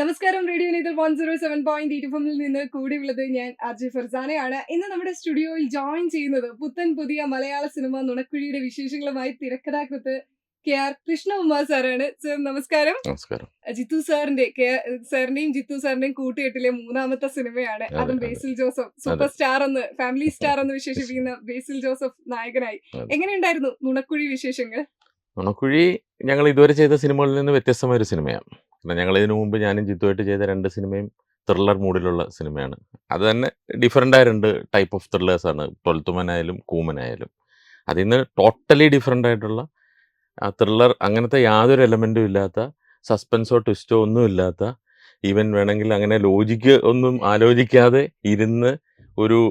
നമസ്കാരം. റേഡിയോ നീതൽ 107.8 എഫ്എമ്മിൽ നിന്ന് കൂടിയുള്ളത് ഞാൻ ആർജെ ഫർസാനയാണ്. ഇന്ന് നമ്മുടെ സ്റ്റുഡിയോയിൽ ജോയിൻ ചെയ്യുന്നത് പുത്തൻ പുതിയ മലയാള സിനിമ നുണക്കുഴിയുടെ വിശേഷങ്ങളുമായി തിരക്കഥാകൃത്ത് കെ.ആർ. കൃഷ്ണകുമാർ സാറാണ്. സർ നമസ്കാരം. നമസ്കാരം. ജിത്തു സാറിന്റെയും ജിത്തു സാറിന്റെയും കൂട്ടുകെട്ടിലെ മൂന്നാമത്തെ സിനിമയാണ്. അതെ, അതും അതെ, ബേസിൽ ജോസഫ് അതെ. സൂപ്പർ സ്റ്റാർ എന്ന് ഫാമിലി സ്റ്റാർ എന്ന് വിശേഷിപ്പിക്കുന്ന ബേസിൽ ജോസഫ് നായകനായി. അതെ. എങ്ങനെയുണ്ടായിരുന്നു നുണക്കുഴി വിശേഷങ്ങൾ? നുണക്കുഴി ഞങ്ങൾ ഇതുവരെ ചെയ്ത സിനിമകളിൽ നിന്ന് വ്യത്യസ്തമായ ഒരു സിനിമയാണ്. കാരണം ഞങ്ങൾ ഇതിനു മുമ്പ് ഞാനും ജിത്തുമായിട്ട് ചെയ്ത 2 സിനിമയും ത്രില്ലർ മൂഡിലുള്ള സിനിമയാണ്. അത് തന്നെ ഡിഫറൻ്റായ 2 ടൈപ്പ് ഓഫ് ത്രില്ലേഴ്സാണ്. 12th Man ആയാലും കൂമൻ ആയാലും. അതിൽ നിന്ന് ടോട്ടലി ഡിഫറൻ്റ് ആയിട്ടുള്ള ത്രില്ലർ അങ്ങനത്തെ യാതൊരു എലമെൻറ്റും ഇല്ലാത്ത, സസ്പെൻസോ ട്വിസ്റ്റോ ഒന്നും ഇല്ലാത്ത, ഈവൻ വേണമെങ്കിൽ അങ്ങനെ ലോജിക്ക് ഒന്നും ആലോചിക്കാതെ ഇരുന്ന് ഒരു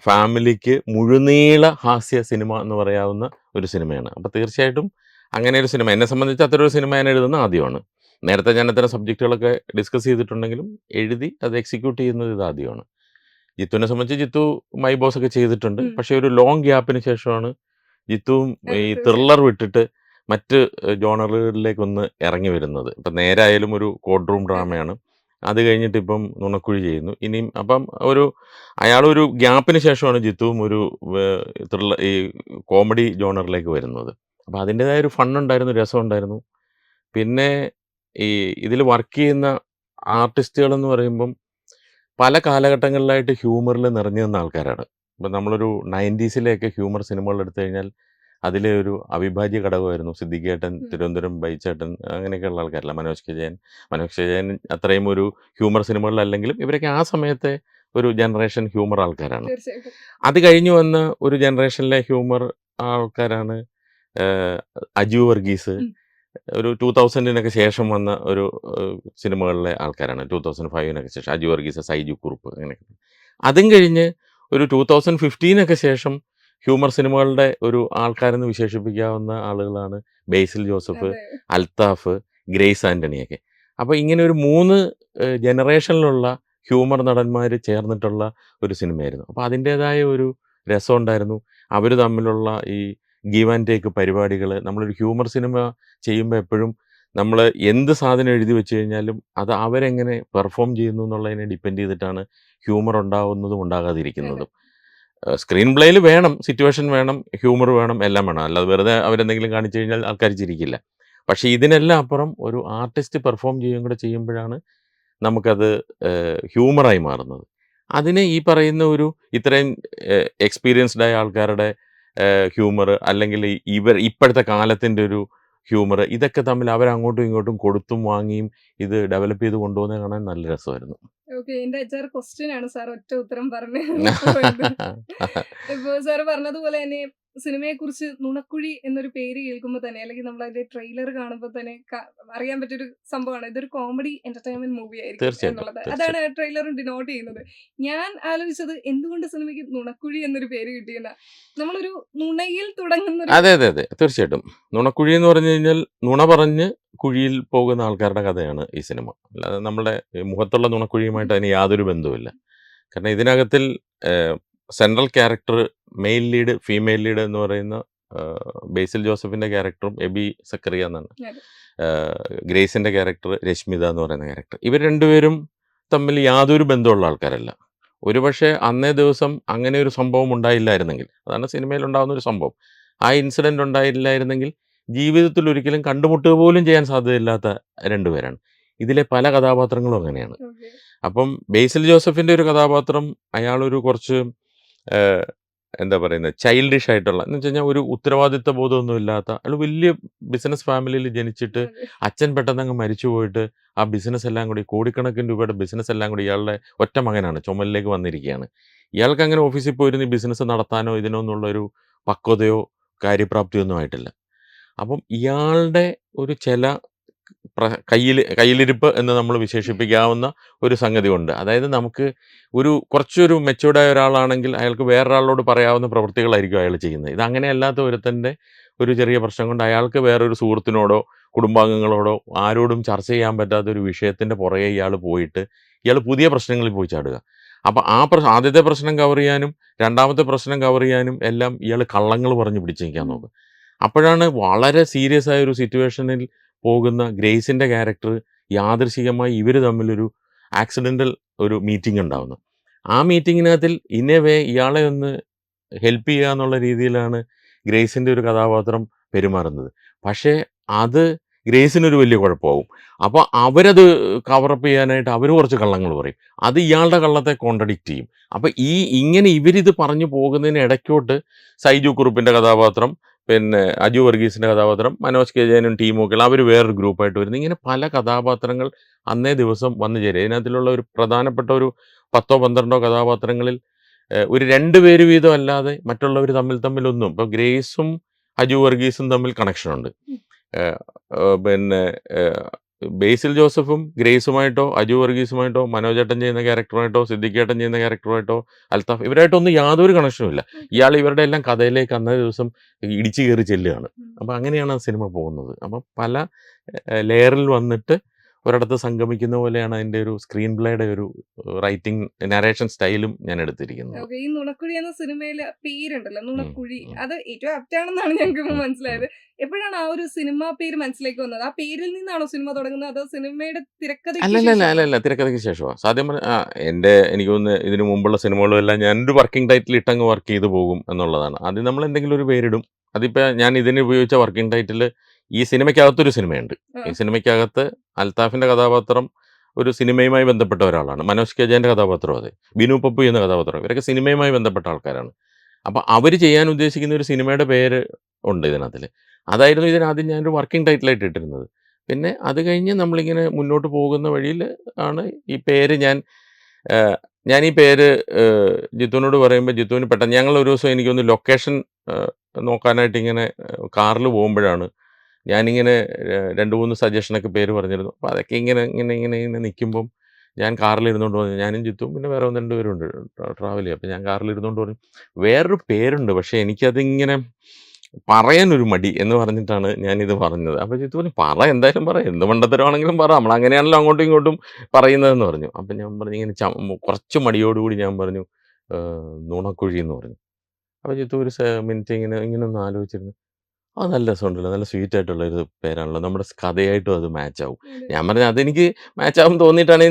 ഫാമിലിക്ക് മുഴുനീള ഹാസ്യ സിനിമ എന്ന് പറയാവുന്ന ഒരു സിനിമയാണ്. അപ്പോൾ തീർച്ചയായിട്ടും അങ്ങനെ ഒരു സിനിമ എന്നെ സംബന്ധിച്ച് അത്തരം ഒരു സിനിമ ഞാൻ എഴുതുന്ന ആദ്യമാണ്. നേരത്തെ ഞാൻ അത്തരം സബ്ജക്റ്റുകളൊക്കെ ഡിസ്കസ് ചെയ്തിട്ടുണ്ടെങ്കിലും എഴുതി അത് എക്സിക്യൂട്ട് ചെയ്യുന്നത് ഇത് ആദ്യമാണ്. ജിത്തുവിനെ സംബന്ധിച്ച് ജിത്തു മൈ ബോസ് ഒക്കെ ചെയ്തിട്ടുണ്ട്. പക്ഷേ ഒരു ലോങ് ഗ്യാപ്പിന് ശേഷമാണ് ജിത്തുവും ഈ ത്രില്ലർ വിട്ടിട്ട് മറ്റ് ജോണറുകളിലേക്കൊന്ന് ഇറങ്ങി വരുന്നത്. ഇപ്പം നേരായാലും ഒരു കോഡ് റൂം ഡ്രാമയാണ്. അത് കഴിഞ്ഞിട്ട് ഇപ്പം നുണക്കുഴി ചെയ്യുന്നു. ഇനിയും അപ്പം അയാളൊരു ഗ്യാപ്പിന് ശേഷമാണ് ജിത്തുവും ഒരു ഈ കോമഡി ജോണറിലേക്ക് വരുന്നത്. അപ്പോൾ അതിൻ്റേതായ ഒരു ഫണ്ണുണ്ടായിരുന്നു, രസമുണ്ടായിരുന്നു. പിന്നെ ഈ ഇതിൽ വർക്ക് ചെയ്യുന്ന ആർട്ടിസ്റ്റുകളെന്ന് പറയുമ്പം പല കാലഘട്ടങ്ങളിലായിട്ട് ഹ്യൂമറിൽ നിറഞ്ഞു നിന്ന ആൾക്കാരാണ്. ഇപ്പം നമ്മളൊരു 90s ഹ്യൂമർ സിനിമകൾ എടുത്തു കഴിഞ്ഞാൽ അതിലെ ഒരു അവിഭാജ്യ ഘടകമായിരുന്നു സിദ്ദിഖേട്ടൻ, തിരുവനന്തപുരം ബൈച്ചേട്ടൻ, അങ്ങനെയൊക്കെയുള്ള ആൾക്കാരല്ല. മനോജ് കെ ജയൻ അത്രയും ഒരു ഹ്യൂമർ സിനിമകളിലല്ലെങ്കിലും ഇവരൊക്കെ ആ സമയത്തെ ഒരു ജനറേഷൻ ഹ്യൂമർ ആൾക്കാരാണ്. അത് കഴിഞ്ഞു വന്ന ഒരു ജനറേഷനിലെ ഹ്യൂമർ ആൾക്കാരാണ് അജു വർഗീസ്. ഒരു 2000-നൊക്കെ ശേഷം വന്ന ഒരു സിനിമകളിലെ ആൾക്കാരാണ്. 2005-നൊക്കെ ശേഷം അജു വർഗീസ്, സൈജു കുറുപ്പ്, അങ്ങനെയൊക്കെ. അതും കഴിഞ്ഞ് ഒരു 2015-നൊക്കെ ശേഷം ഹ്യൂമർ സിനിമകളുടെ ഒരു ആൾക്കാരെന്ന് വിശേഷിപ്പിക്കാവുന്ന ആളുകളാണ് ബേസിൽ ജോസഫ്, അൽത്താഫ്, ഗ്രേസ് ആൻ്റണിയൊക്കെ. അപ്പോൾ ഇങ്ങനെ ഒരു 3 ജനറേഷനിലുള്ള ഹ്യൂമർ നടന്മാർ ചേർന്നിട്ടുള്ള ഒരു സിനിമയായിരുന്നു. അപ്പോൾ അതിൻ്റേതായ ഒരു രസമുണ്ടായിരുന്നു. അവർ തമ്മിലുള്ള ഈ ഗീവ് ആൻഡ് ടേക്ക് പരിപാടികൾ. നമ്മളൊരു ഹ്യൂമർ സിനിമ ചെയ്യുമ്പോൾ എപ്പോഴും നമ്മൾ എന്ത് സാധനം എഴുതി വെച്ച് കഴിഞ്ഞാലും അത് അവരെങ്ങനെ പെർഫോം ചെയ്യുന്നു എന്നുള്ളതിനെ ഡിപ്പെൻഡ് ചെയ്തിട്ടാണ് ഹ്യൂമർ ഉണ്ടാകുന്നതും ഉണ്ടാകാതിരിക്കുന്നതും. സ്ക്രീൻ പ്ലേയിൽ വേണം, സിറ്റുവേഷൻ വേണം, ഹ്യൂമർ വേണം, എല്ലാം വേണം. അല്ലാതെ വെറുതെ അവരെന്തെങ്കിലും കാണിച്ചു കഴിഞ്ഞാൽ ആൾക്കാർ ചിരിക്കില്ല. പക്ഷേ ഇതിനെല്ലാം അപ്പുറം ഒരു ആർട്ടിസ്റ്റ് പെർഫോം ചെയ്യുകയും കൂടെ ചെയ്യുമ്പോഴാണ് നമുക്കത് ഹ്യൂമറായി മാറുന്നത്. അതിന് ഈ പറയുന്ന ഒരു ഇത്രയും എക്സ്പീരിയൻസ്ഡ് ആയ ആൾക്കാരുടെ ഹ്യൂമർ, അല്ലെങ്കിൽ ഇപ്പോഴത്തെ കാലത്തിൻ്റെ ഒരു ഹ്യൂമർ, ഇതൊക്കെ തമ്മിൽ അവരങ്ങോട്ടും ഇങ്ങോട്ടും കൊടുത്തും വാങ്ങിയും ഇത് ഡെവലപ്പ് ചെയ്ത് കൊണ്ടുപോകുന്നത് കാണാൻ നല്ല രസമായിരുന്നു. ഓക്കെ, എന്റെ HR ക്വസ്റ്റ്യൻ ആണ് സാർ ഒറ്റ ഉത്തരം പറഞ്ഞു. ഇപ്പൊ സാർ പറഞ്ഞതുപോലെ തന്നെ സിനിമയെ കുറിച്ച് നുണക്കുഴി എന്നൊരു പേര് കേൾക്കുമ്പോൾ തന്നെ, അല്ലെങ്കിൽ നമ്മൾ അതിന്റെ ട്രെയിലർ കാണുമ്പോൾ തന്നെ അറിയാൻ പറ്റിയൊരു സംഭവമാണ് ഇതൊരു കോമഡി എന്റർടൈൻമെന്റ് മൂവി ആയിരിക്കും എന്നുള്ളത്. അതാണ് ട്രെയിലറും ഡിനോട്ട് ചെയ്യുന്നത്. ഞാൻ ആലോചിച്ചത് എന്തുകൊണ്ട് സിനിമയ്ക്ക് നുണക്കുഴി എന്നൊരു പേര് കിട്ടിയെന്ന. നമ്മളൊരു നുണയിൽ തുടങ്ങുന്ന. അതെ, തീർച്ചയായിട്ടും. നുണക്കുഴി എന്ന് പറഞ്ഞു കഴിഞ്ഞാൽ നുണ പറഞ്ഞ് കുഴിയിൽ പോകുന്ന ആൾക്കാരുടെ കഥയാണ് ഈ സിനിമ. അല്ലാതെ നമ്മുടെ മുഖത്തുള്ള നുണക്കുഴിയുമായിട്ട് അതിന് യാതൊരു ബന്ധവുമില്ല. കാരണം ഇതിനകത്തിൽ central character male lead, female lead എന്ന് പറയുന്ന ബേസിൽ ജോസഫിൻ്റെ ക്യാരക്ടറും എബി സക്കറിയ എന്നാണ്. ഗ്രേസിൻ്റെ ക്യാരക്ടർ രശ്മിത എന്ന് പറയുന്ന ക്യാരക്ടർ. ഇവർ രണ്ടുപേരും തമ്മിൽ യാതൊരു ബന്ധമുള്ള ആൾക്കാരല്ല. ഒരുപക്ഷെ അന്നേ ദിവസം അങ്ങനെ ഒരു സംഭവം ഉണ്ടായില്ലായിരുന്നെങ്കിൽ, അതാണ് സിനിമയിൽ ഉണ്ടാകുന്ന ഒരു സംഭവം, ആ ഇൻസിഡൻറ്റ് ഉണ്ടായില്ലായിരുന്നെങ്കിൽ ജീവിതത്തിൽ ഒരിക്കലും കണ്ടുമുട്ടുക പോലും ചെയ്യാൻ സാധ്യതയില്ലാത്ത രണ്ടുപേരാണ്. ഇതിലെ പല കഥാപാത്രങ്ങളും അങ്ങനെയാണ്. അപ്പം ബേസിൽ ജോസഫിൻ്റെ ഒരു കഥാപാത്രം, അയാളൊരു കുറച്ച് എന്താ പറയുന്നത്, ചൈൽഡിഷ് ആയിട്ടുള്ള, എന്ന് വെച്ച് കഴിഞ്ഞാൽ ഒരു ഉത്തരവാദിത്വ ബോധമൊന്നും ഇല്ലാത്ത, അയാൾ വലിയ ബിസിനസ് ഫാമിലിയിൽ ജനിച്ചിട്ട് അച്ഛൻ പെട്ടെന്ന് അങ്ങ് മരിച്ചു പോയിട്ട് ആ ബിസിനസ് എല്ലാം കൂടി, കോടിക്കണക്കിന് രൂപയുടെ ബിസിനസ് എല്ലാം കൂടി ഇയാളുടെ ഒറ്റ മകനാണ്, ചുമലിലേക്ക് വന്നിരിക്കുകയാണ്. ഇയാൾക്ക് അങ്ങനെ ഓഫീസിൽ പോയിരുന്ന് ഈ ബിസിനസ് നടത്താനോ ഇതിനോ എന്നുള്ളൊരു പക്വതയോ കാര്യപ്രാപ്തിയോ ഒന്നും ആയിട്ടില്ല. അപ്പം ഇയാളുടെ ഒരു ചില കയ്യിലിരിപ്പ് എന്ന് നമ്മൾ വിശേഷിപ്പിക്കാവുന്ന ഒരു സംഗതി ഉണ്ട്. അതായത് നമുക്ക് കുറച്ചൊരു മെച്യൂർഡായ ഒരാളാണെങ്കിൽ അയാൾക്ക് വേറൊരാളോട് പറയാവുന്ന പ്രവൃത്തികളായിരിക്കും അയാൾ ചെയ്യുന്നത്. ഇതങ്ങനെ അല്ലാത്ത ഒരുത്തൻ്റെ ഒരു ചെറിയ പ്രശ്നം കൊണ്ട് അയാൾക്ക് വേറൊരു സുഹൃത്തിനോടോ കുടുംബാംഗങ്ങളോടോ ആരോടും ചർച്ച ചെയ്യാൻ പറ്റാത്ത ഒരു വിഷയത്തിൻ്റെ പുറകെ ഇയാൾ പോയിട്ട് ഇയാൾ പുതിയ പ്രശ്നങ്ങളിൽ പോയി ചാടുക. അപ്പോൾ ആദ്യത്തെ പ്രശ്നം കവർ ചെയ്യാനും രണ്ടാമത്തെ പ്രശ്നം കവർ ചെയ്യാനും എല്ലാം ഇയാൾ കള്ളങ്ങൾ പറഞ്ഞ് പിടിച്ച് നിൽക്കാൻ നോക്കും. അപ്പോഴാണ് വളരെ സീരിയസ് ആയ ഒരു സിറ്റുവേഷനിൽ പോകുന്ന ഗ്രേസിൻ്റെ ക്യാരക്ടർ യാദൃശികമായി ഇവർ തമ്മിലൊരു ആക്സിഡൻ്റൽ ഒരു മീറ്റിംഗ് ഉണ്ടാവുന്നത്. ആ മീറ്റിങ്ങിനകത്തിൽ ഇന്നേ വേ ഇയാളെ ഒന്ന് ഹെൽപ്പ് ചെയ്യുക എന്നുള്ള രീതിയിലാണ് ഗ്രേസിൻ്റെ ഒരു കഥാപാത്രം പെരുമാറുന്നത്. പക്ഷേ അത് ഗ്രേസിനൊരു വലിയ കുഴപ്പമാവും. അപ്പോൾ അവരത് കവറപ്പ് ചെയ്യാനായിട്ട് അവർ കുറച്ച് കള്ളങ്ങൾ പറയും. അത് ഇയാളുടെ കള്ളത്തെ കോൺട്രഡിക്റ്റ് ചെയ്യും. അപ്പോൾ ഇങ്ങനെ ഇവരിത് പറഞ്ഞു പോകുന്നതിന് ഇടയ്ക്കോട്ട് സൈജു കുറുപ്പിൻ്റെ കഥാപാത്രം, പിന്നെ അജു വർഗീസിൻ്റെ കഥാപാത്രം, മനോജ് കെ ജയനും ടീമും ഒക്കെ അവർ വേറൊരു ഗ്രൂപ്പായിട്ട് വരുന്നു. ഇങ്ങനെ പല കഥാപാത്രങ്ങൾ അന്നേ ദിവസം വന്നു ചേരും. ഇതിനകത്തിലുള്ള ഒരു പ്രധാനപ്പെട്ട ഒരു 10-12 കഥാപാത്രങ്ങളിൽ ഒരു 2 പേര് വീതം അല്ലാതെ മറ്റുള്ളവർ തമ്മിലൊന്നും ഇപ്പോൾ ഗ്രേസും അജു വർഗീസും തമ്മിൽ കണക്ഷനുണ്ട്. പിന്നെ ബേസിൽ ജോസഫും ഗ്രേസുമായിട്ടോ അജു വർഗീസുമായിട്ടോ മനോജേട്ടൻ ചെയ്യുന്ന ക്യാരക്ടറുമായിട്ടോ സിദ്ദിഖേട്ടൻ ചെയ്യുന്ന ക്യാരക്ടറുമായിട്ടോ അൽത്താഫ് ഇവരായിട്ടൊന്നും യാതൊരു കണക്ഷനും ഇല്ല. ഇയാൾ ഇവരുടെ എല്ലാം കഥയിലേക്ക് അന്നേ ദിവസം ഇടിച്ചു കയറി ചെല്ലുകയാണ്. അപ്പോൾ അങ്ങനെയാണ് ആ സിനിമ പോകുന്നത്. അപ്പം പല ലെയറിൽ വന്നിട്ട് ഒരിടത്ത് സംഗമിക്കുന്ന പോലെയാണ് അതിൻ്റെ ഒരു സ്ക്രീൻ പ്ലേയുടെ ഒരു റൈറ്റിംഗ് നരേഷൻ സ്റ്റൈലും ഞാൻ എടുത്തിരിക്കുന്നത്. ഓക്കെ. ഈ നുണക്കുഴി എന്ന സിനിമയിലെ പേരുണ്ടല്ലോ, നുണക്കുഴി, അത് ഏറ്റവും ആപ്റ്റ് ആണെന്നാണ് ഞങ്ങൾക്ക് മനസ്സിലായത്. എപ്പോഴാണ് ആ ഒരു സിനിമ പേര് മനസ്സിലേക്ക് വന്നത്? ആ പേരിൽ നിന്നാണോ സിനിമ തുടങ്ങുന്നത്, അതോ സിനിമയുടെ തിരക്കഥയ്ക്ക് ശേഷമാണോ? അല്ലല്ല തിരക്കഥയ്ക്ക് ശേഷമാണ് സാധ്യം പറഞ്ഞ എനിക്ക് തോന്നുന്നു ഇതിനു മുമ്പുള്ള സിനിമകളും എല്ലാം ഞാനൊരു വർക്കിംഗ് ടൈറ്റിൽ ഇട്ടങ്ങ് വർക്ക് ചെയ്ത് പോകും എന്നുള്ളതാണ്. ആദ്യം നമ്മൾ എന്തെങ്കിലും ഒരു പേരിടും. അതിപ്പോൾ ഞാൻ ഇതിന് ഉപയോഗിച്ച വർക്കിംഗ് ടൈറ്റിൽ ഈ സിനിമയ്ക്കകത്തൊരു സിനിമയുണ്ട്. ആ, ഈ സിനിമയ്ക്കകത്ത് അൽത്താഫിൻ്റെ കഥാപാത്രം ഒരു സിനിമയുമായി ബന്ധപ്പെട്ട ഒരാളാണ്. മനോജ് കെ ജയൻ്റെ കഥാപാത്രം അതെ, ബിനു പപ്പു എന്ന കഥാപാത്രം, ഇവരൊക്കെ സിനിമയുമായി ബന്ധപ്പെട്ട ആൾക്കാരാണ്. അപ്പോൾ അവർ ചെയ്യാൻ ഉദ്ദേശിക്കുന്ന ഒരു സിനിമയുടെ പേര് ഉണ്ട് ഇതിനകത്തിൽ. അതായിരുന്നു ഇതിനാദ്യം ഞാനൊരു വർക്കിംഗ് ടൈറ്റിലായിട്ട് ഇട്ടിരുന്നത്. പിന്നെ അത് കഴിഞ്ഞ് നമ്മളിങ്ങനെ മുന്നോട്ട് പോകുന്ന വഴിയിൽ ആണ് ഈ പേര് ഞാൻ ഈ പേര് ജിത്തുവിനോട് പറയുമ്പോൾ ജിത്തുവിന് പെട്ടെന്ന് ഞങ്ങളൊരു ദിവസം എനിക്കൊന്ന് ലൊക്കേഷൻ നോക്കാനായിട്ട് ഇങ്ങനെ കാറിൽ പോകുമ്പോഴാണ് ഞാനിങ്ങനെ 2-3 സജഷനൊക്കെ പേര് പറഞ്ഞിരുന്നു. അപ്പോൾ അതൊക്കെ ഇങ്ങനെ നിൽക്കുമ്പം ഞാൻ കാറിലിരുന്നുകൊണ്ട് പറഞ്ഞു, ഞാനും ജിത്തും പിന്നെ വേറെ 1-2 പേരുണ്ട് ട്രാവൽ ചെയ്യുക. അപ്പോൾ ഞാൻ കാറിലിരുന്നുകൊണ്ട് പറഞ്ഞു വേറൊരു പേരുണ്ട്, പക്ഷേ എനിക്കതിങ്ങനെ പറയാനൊരു മടി എന്ന് പറഞ്ഞിട്ടാണ് ഞാനിത് പറഞ്ഞത്. അപ്പോൾ ജിത്തു പറഞ്ഞു എന്തായാലും പറ, എന്ത് മണ്ടത്തരമാണെങ്കിലും പറ, നമ്മളങ്ങനെയാണല്ലോ അങ്ങോട്ടും ഇങ്ങോട്ടും പറയുന്നതെന്ന് പറഞ്ഞു. അപ്പം ഞാൻ പറഞ്ഞു ഇങ്ങനെ കുറച്ച് മടിയോടുകൂടി ഞാൻ പറഞ്ഞു നുണക്കുഴി എന്ന് പറഞ്ഞു. അപ്പോൾ ജിത്തു ഒരു മിനിറ്റ് ഇങ്ങനെ ഒന്ന് ആലോചിച്ചിരുന്നു. അത് നല്ല രസമുണ്ടല്ലോ, നല്ല സ്വീറ്റ് ആയിട്ടുള്ള ഒരു പേരാണല്ലോ, നമ്മുടെ കഥയായിട്ടും അത് മാച്ച് ആവും. അതെ. ഞാൻ പറഞ്ഞു അതെനിക്ക് മാച്ച് ആവും തോന്നിയിട്ടാണ്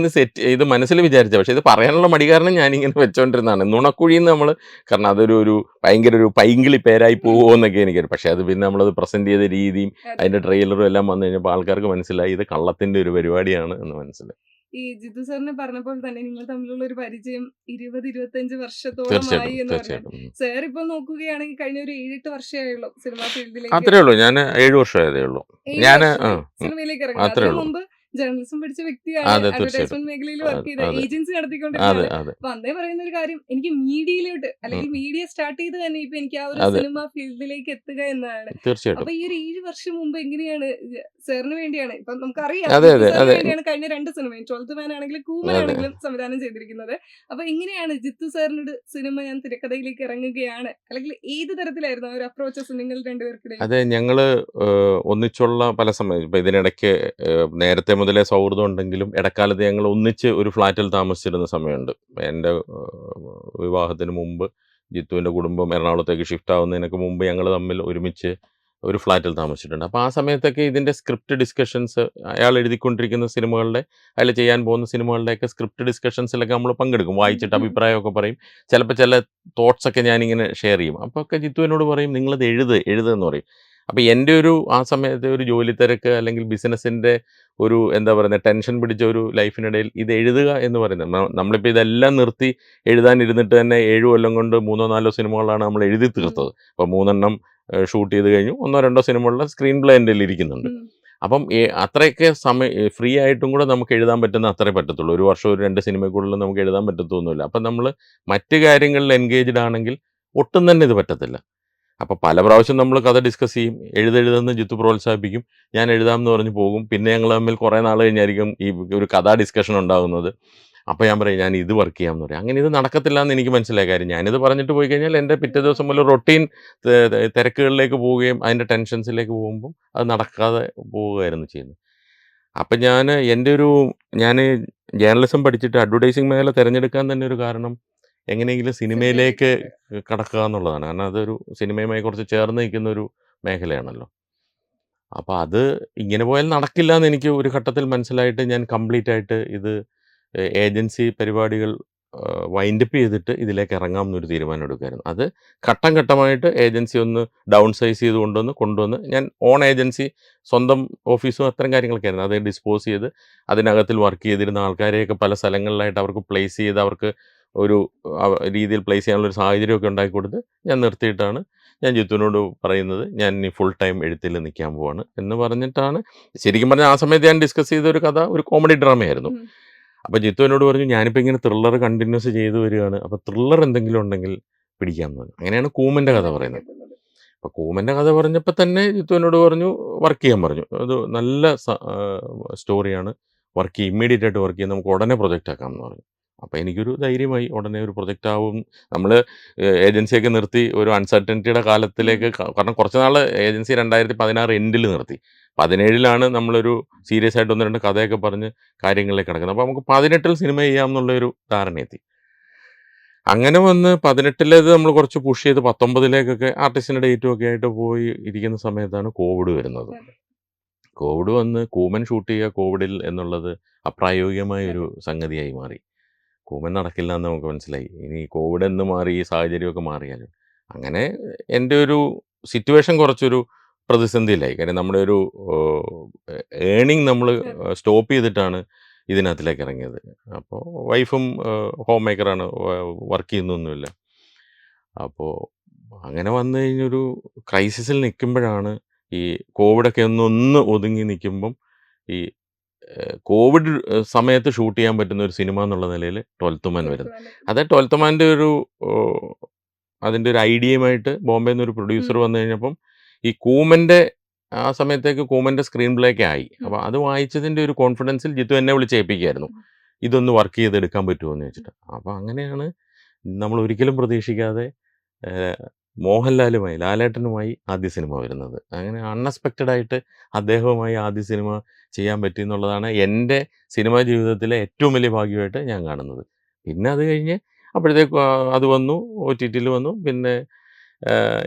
ഇത് മനസ്സിൽ വിചാരിച്ചത്. പക്ഷേ ഇത് പറയാനുള്ള മടി കാരണം ഞാനിങ്ങനെ വെച്ചോണ്ടിരുന്നതാണ് നുണക്കുഴിന്ന് നമ്മൾ. കാരണം അതൊരു ഭയങ്കര ഒരു പൈങ്കിളി പേരായി പോകുമോ എന്നൊക്കെ എനിക്കറിയാം. പക്ഷേ അത് പിന്നെ നമ്മളത് പ്രസന്റ് ചെയ്ത രീതിയും അതെ. അതിൻ്റെ ട്രെയിലറും എല്ലാം വന്നു കഴിഞ്ഞപ്പോൾ ആൾക്കാർക്ക് മനസ്സിലായി ഇത് കള്ളത്തിൻ്റെ ഒരു പരിപാടിയാണ് എന്ന് മനസ്സിലായി. ഈ ജിത്തു സാറിനെ പറഞ്ഞപ്പോൾ തന്നെ നിങ്ങൾ തമ്മിലുള്ള ഒരു പരിചയം 20-25 വർഷത്തോളമായി തീർച്ചയായിട്ടും എന്ന് പറഞ്ഞു. തീർച്ചയായിട്ടും. സാർ ഇപ്പോൾ നോക്കുകയാണെങ്കിൽ കഴിഞ്ഞ ഒരു 7-8 വർഷമായുള്ളൂ സിനിമാ ഫീൽഡിലേക്ക് അത്രേ ഉള്ളൂ. ഞാൻ 7 വർഷമായതേ ഉള്ളൂ. 7 ഞാൻ വർഷമായി സിനിമയിലേക്ക് ഇറങ്ങുന്നത്. അത്രേ അതിനു ഉള്ളൂ. മുമ്പ് ജേർണലിസം പഠിച്ച വ്യക്തിയാണ്, അതെ തീർച്ചയായിട്ടും. അഡ്വർടൈസ്മെന്റ് മേഖലയിൽ വർക്ക് ചെയ്ത, അതെ ഏജൻസി അതെ നടത്തിക്കൊണ്ടിരുന്നതാണ്. അതെ അപ്പൊ അന്നേ പറയുന്ന ഒരു കാര്യം, എനിക്ക് മീഡിയയിലോട്ട് അല്ലെങ്കിൽ ഉം. മീഡിയ സ്റ്റാർട്ട് ചെയ്ത് തന്നെ ഇപ്പൊ എനിക്ക് ആ ഒരു അതെ സിനിമ ഫീൽഡിലേക്ക് എത്തുക എന്നതാണ്. തീർച്ചയായിട്ടും. അപ്പൊ ഈ ഒരു 7 വർഷം മുമ്പ് എങ്ങനെയാണ് സാറിന് വേണ്ടിയാണ്, ഇപ്പൊ നമുക്കറിയാം അതെ ജിത്തു അതെ സാറിന് അതെ വേണ്ടിയാണ് കഴിഞ്ഞ 2 സിനിമയും 12th മാൻ ആണെങ്കിലും കൂമൻ അതെ ആണെങ്കിലും സംവിധാനം ചെയ്തിരിക്കുന്നത്. അപ്പൊ എങ്ങനെയാണ് ജിത്തു സാറിനോട് സിനിമ ഞാൻ തിരക്കഥയിലേക്ക് ഇറങ്ങുകയാണ്, അല്ലെങ്കിൽ ഏത് തരത്തിലായിരുന്നു ആ ഒരു അപ്രോച്ചസ് നിങ്ങൾ രണ്ടുപേർക്കിടയിൽ? അതെ ഞങ്ങൾ ഒന്നിച്ചുള്ള പല സമയം ഇപ്പം ഇതിനിടയ്ക്ക് നേരത്തെ മുതലേ സൗഹൃദം ഉണ്ടെങ്കിലും ഇടക്കാലത്ത് ഞങ്ങൾ ഒന്നിച്ച് ഒരു ഫ്ലാറ്റിൽ താമസിച്ചിരുന്ന സമയമുണ്ട്. എൻ്റെ വിവാഹത്തിന് മുമ്പ് ജിത്തുവിൻ്റെ കുടുംബം എറണാകുളത്തേക്ക് ഷിഫ്റ്റ് ആവുന്നതിനൊക്കെ മുമ്പ് ഞങ്ങൾ തമ്മിൽ ഒരുമിച്ച് ഒരു ഫ്ലാറ്റിൽ താമസിച്ചിട്ടുണ്ട്. അപ്പോൾ ആ സമയത്തൊക്കെ ഇതിൻ്റെ സ്ക്രിപ്റ്റ് ഡിസ്കഷൻസ്, അയാൾ എഴുതിക്കൊണ്ടിരിക്കുന്ന സിനിമകളുടെ, അതിൽ ചെയ്യാൻ പോകുന്ന സിനിമകളുടെയൊക്കെ സ്ക്രിപ്റ്റ് ഡിസ്കഷൻസിലൊക്കെ നമ്മൾ പങ്കെടുക്കും. വായിച്ചിട്ട് അഭിപ്രായമൊക്കെ പറയും. ചിലപ്പോൾ ചില തോട്ട്സൊക്കെ ഞാനിങ്ങനെ ഷെയർ ചെയ്യും. അപ്പോൾ ഒക്കെ ജിത്തു എന്നോട് പറയും നിങ്ങളത് എഴുതെന്ന് പറയും. അപ്പോൾ എൻ്റെ ഒരു ആ സമയത്തെ ഒരു ജോലി തിരക്ക് അല്ലെങ്കിൽ ബിസിനസ്സിൻ്റെ ഒരു എന്താ പറയുന്നത് ടെൻഷൻ പിടിച്ച ഒരു ലൈഫിനിടയിൽ ഇത് എഴുതുക എന്ന് പറയുന്നത് നമ്മളിപ്പോൾ ഇതെല്ലാം നിർത്തി എഴുതാനിരുന്നിട്ട് തന്നെ 7 കൊല്ലം കൊണ്ട് 3-4 സിനിമകളാണ് നമ്മൾ എഴുതി തീർത്തത്. അപ്പോൾ 3 ഷൂട്ട് ചെയ്ത് കഴിഞ്ഞു, 1-2 സിനിമകളുടെ സ്ക്രീൻ പ്ലേ എൻ്റെ കയ്യിൽ ഇരിക്കുന്നുണ്ട്. അപ്പം അത്രയൊക്കെ ഫ്രീ ആയിട്ടും കൂടെ നമുക്ക് എഴുതാൻ പറ്റുന്ന അത്രേ പറ്റത്തുള്ളൂ. ഒരു വർഷം ഒരു 2 സിനിമയ്ക്കുള്ളിൽ നമുക്ക് എഴുതാൻ പറ്റത്തൊന്നുമില്ല. അപ്പം നമ്മൾ മറ്റ് കാര്യങ്ങളിൽ എൻഗേജ്ഡ് ആണെങ്കിൽ ഒട്ടും തന്നെ ഇത് പറ്റത്തില്ല. അപ്പോൾ പല പ്രാവശ്യം നമ്മൾ കഥ ഡിസ്കസ് ചെയ്യും, എഴുതെന്ന് ജിത്തു പ്രോത്സാഹിപ്പിക്കും, ഞാൻ എഴുതാമെന്ന് പറഞ്ഞ് പോകും. പിന്നെ ഞങ്ങൾ തമ്മിൽ കുറേ നാൾ കഴിഞ്ഞായിരിക്കും ഈ ഒരു കഥാ ഡിസ്കഷൻ ഉണ്ടാകുന്നത്. അപ്പോൾ ഞാൻ പറയും ഞാൻ ഇത് വർക്ക് ചെയ്യാമെന്ന് പറയും. അങ്ങനെ ഇത് നടക്കത്തില്ല എന്ന് എനിക്ക് മനസ്സിലായ കാര്യം, ഞാനിത് പറഞ്ഞിട്ട് പോയി കഴിഞ്ഞാൽ എൻ്റെ പിറ്റേ ദിവസം മുതൽ റൊട്ടീൻ തിരക്കുകളിലേക്ക് പോവുകയും അതിൻ്റെ ടെൻഷൻസിലേക്ക് പോകുമ്പം അത് നടക്കാതെ പോവുകയായിരുന്നു ചെയ്യുന്നത്. അപ്പം ഞാൻ ജേർണലിസം പഠിച്ചിട്ട് അഡ്വർടൈസിങ് മേഖല തിരഞ്ഞെടുക്കാൻ തന്നെ ഒരു കാരണം എങ്ങനെയെങ്കിലും സിനിമയിലേക്ക് സിനിമയിലേക്ക് കടക്കുക എന്നുള്ളതാണ്. കാരണം അതൊരു സിനിമയുമായി കുറച്ച് ചേർന്ന് നിൽക്കുന്ന ഒരു മേഖലയാണല്ലോ. അപ്പോൾ അത് ഇങ്ങനെ പോയാൽ നടക്കില്ല എന്ന് എനിക്ക് ഒരു ഘട്ടത്തിൽ മനസ്സിലായിട്ട് ഞാൻ കംപ്ലീറ്റ് ആയിട്ട് ഇത് ഏജൻസി പരിപാടികൾ വൈൻഡപ്പ് ചെയ്തിട്ട് ഇതിലേക്ക് ഇറങ്ങാം എന്നൊരു തീരുമാനം എടുക്കുമായിരുന്നു. അത് ഘട്ടം ഘട്ടമായിട്ട് ഏജൻസി ഒന്ന് ഡൗൺ സൈസ് ചെയ്ത് കൊണ്ടുവന്ന് ഞാൻ ഓൺ ഏജൻസി സ്വന്തം ഓഫീസും അത്തരം കാര്യങ്ങളൊക്കെ ആയിരുന്നു. അത് ഡിസ്പോസ് ചെയ്ത് അതിനകത്തിൽ വർക്ക് ചെയ്തിരുന്ന ആൾക്കാരെയൊക്കെ പല സ്ഥലങ്ങളിലായിട്ട് അവർക്ക് പ്ലേസ് ചെയ്ത് അവർക്ക് ഒരു രീതിയിൽ പ്ലേസ് ചെയ്യാനുള്ളൊരു സാഹചര്യമൊക്കെ ഉണ്ടാക്കി കൊടുത്ത് ഞാൻ നിർത്തിയിട്ടാണ് ഞാൻ ജിത്തുവിനോട് പറയുന്നത് ഞാൻ ഇനി ഫുൾ ടൈം എഴുത്തിൽ നിൽക്കാൻ പോവാണ് എന്ന് പറഞ്ഞിട്ടാണ്. ശരിക്കും പറഞ്ഞാൽ ആ സമയത്ത് ഞാൻ ഡിസ്കസ് ചെയ്ത ഒരു കഥ ഒരു കോമഡി ഡ്രാമയായിരുന്നു. അപ്പോൾ ജിത്തു എന്നോട് പറഞ്ഞു ഞാനിപ്പോൾ ഇങ്ങനെ ത്രില്ലർ കണ്ടിന്യൂസ് ചെയ്തു വരികയാണ്, അപ്പോൾ ത്രില്ലർ എന്തെങ്കിലും ഉണ്ടെങ്കിൽ പിടിക്കാമെന്ന് പറഞ്ഞു. അങ്ങനെയാണ് കൂമൻ്റെ കഥ പറയുന്നത്. അപ്പോൾ കൂമൻ്റെ കഥ പറഞ്ഞപ്പോൾ തന്നെ ജിത്തു എന്നോട് പറഞ്ഞു വർക്ക് ചെയ്യാൻ പറഞ്ഞു. അത് നല്ല സ്റ്റോറിയാണ്, വർക്ക് ചെയ്യും, ഇമ്മീഡിയറ്റ് ആയിട്ട് വർക്ക് ചെയ്യാം, നമുക്ക് ഉടനെ പ്രൊജക്റ്റ് ആക്കാമെന്ന് പറഞ്ഞു. അപ്പോൾ എനിക്കൊരു ധൈര്യമായി, ഉടനെ ഒരു പ്രൊജക്റ്റ് ആവും. നമ്മൾ ഏജൻസിയൊക്കെ നിർത്തി ഒരു അൺസർട്ടനിറ്റിയുടെ കാലത്തിലേക്ക്, കാരണം കുറച്ച് നാൾ ഏജൻസി 2016 എൻഡിൽ നിർത്തി. 17 നമ്മളൊരു സീരിയസ് ആയിട്ട് 1-2 കഥയൊക്കെ പറഞ്ഞ് കാര്യങ്ങളിലേക്ക് കിടക്കുന്നത്. അപ്പോൾ നമുക്ക് 18 സിനിമ ചെയ്യാം എന്നുള്ളൊരു ധാരണയെത്തി. അങ്ങനെ വന്ന് 18 നമ്മൾ കുറച്ച് പുഷ് ചെയ്ത് 19 ആർട്ടിസ്റ്റിൻ്റെ ഡേറ്റും ഒക്കെ ആയിട്ട് പോയി ഇരിക്കുന്ന സമയത്താണ് കോവിഡ് വരുന്നത്. കോവിഡ് വന്ന് കൂമൻ ഷൂട്ട് ചെയ്യുക കോവിഡിൽ എന്നുള്ളത് അപ്രായോഗികമായ ഒരു സംഗതിയായി മാറി. കൂമൻ നടക്കില്ല എന്ന് നമുക്ക് മനസ്സിലായി. ഇനി കോവിഡ് എന്ന് മാറി ഈ സാഹചര്യമൊക്കെ മാറിയാലും അങ്ങനെ എൻ്റെ ഒരു സിറ്റുവേഷൻ കുറച്ചൊരു പ്രതിസന്ധിയിലായി. കാര്യം നമ്മുടെ ഒരു ഏണിങ് നമ്മൾ സ്റ്റോപ്പ് ചെയ്തിട്ടാണ് ഇതിനകത്തിലേക്ക് ഇറങ്ങിയത്. അപ്പോൾ വൈഫും ഹോം മേക്കറാണ്, വർക്ക് ചെയ്യുന്നൊന്നുമില്ല. അപ്പോൾ അങ്ങനെ വന്നു കഴിഞ്ഞൊരു ക്രൈസിസിൽ നിൽക്കുമ്പോഴാണ് ഈ കോവിഡൊക്കെ ഒന്ന് ഒതുങ്ങി നിൽക്കുമ്പം ഈ കോവിഡ് സമയത്ത് ഷൂട്ട് ചെയ്യാൻ പറ്റുന്ന ഒരു സിനിമ എന്നുള്ള നിലയിൽ 12th മാൻ വരുന്നത്. അത് 12th മാൻ്റെ ഒരു അതിൻ്റെ ഒരു ഐഡിയയുമായിട്ട് ബോംബെയിൽ നിന്ന് ഒരു പ്രൊഡ്യൂസർ വന്നു കഴിഞ്ഞപ്പം ഈ കൂമൻ്റെ ആ സമയത്തേക്ക് കൂമൻ്റെ സ്ക്രീൻ പ്ലേ ഒക്കെ ആയി. അപ്പോൾ അത് വായിച്ചതിൻ്റെ ഒരു കോൺഫിഡൻസിൽ ജിത്തു എന്നെ വിളിച്ച് ഏൽപ്പിക്കുകയായിരുന്നു, ഇതൊന്ന് വർക്ക് ചെയ്തെടുക്കാൻ പറ്റുമോ എന്ന് വെച്ചിട്ട്. അപ്പോൾ അങ്ങനെയാണ് നമ്മൾ ഒരിക്കലും പ്രതീക്ഷിക്കാതെ മോഹൻലാലുമായി, ലാലേട്ടനുമായി ആദ്യ സിനിമ വരുന്നത്. അങ്ങനെ അൺഎക്സ്പെക്റ്റഡ് ആയിട്ട് അദ്ദേഹവുമായി ആദ്യ സിനിമ ചെയ്യാൻ പറ്റി എന്നുള്ളതാണ് എൻ്റെ സിനിമാ ജീവിതത്തിലെ ഏറ്റവും വലിയ ഭാഗ്യമായിട്ട് ഞാൻ കാണുന്നത്. പിന്നെ അത് കഴിഞ്ഞ് അപ്പോഴത്തേക്ക് അത് വന്നു, OTTയിൽ വന്നു, പിന്നെ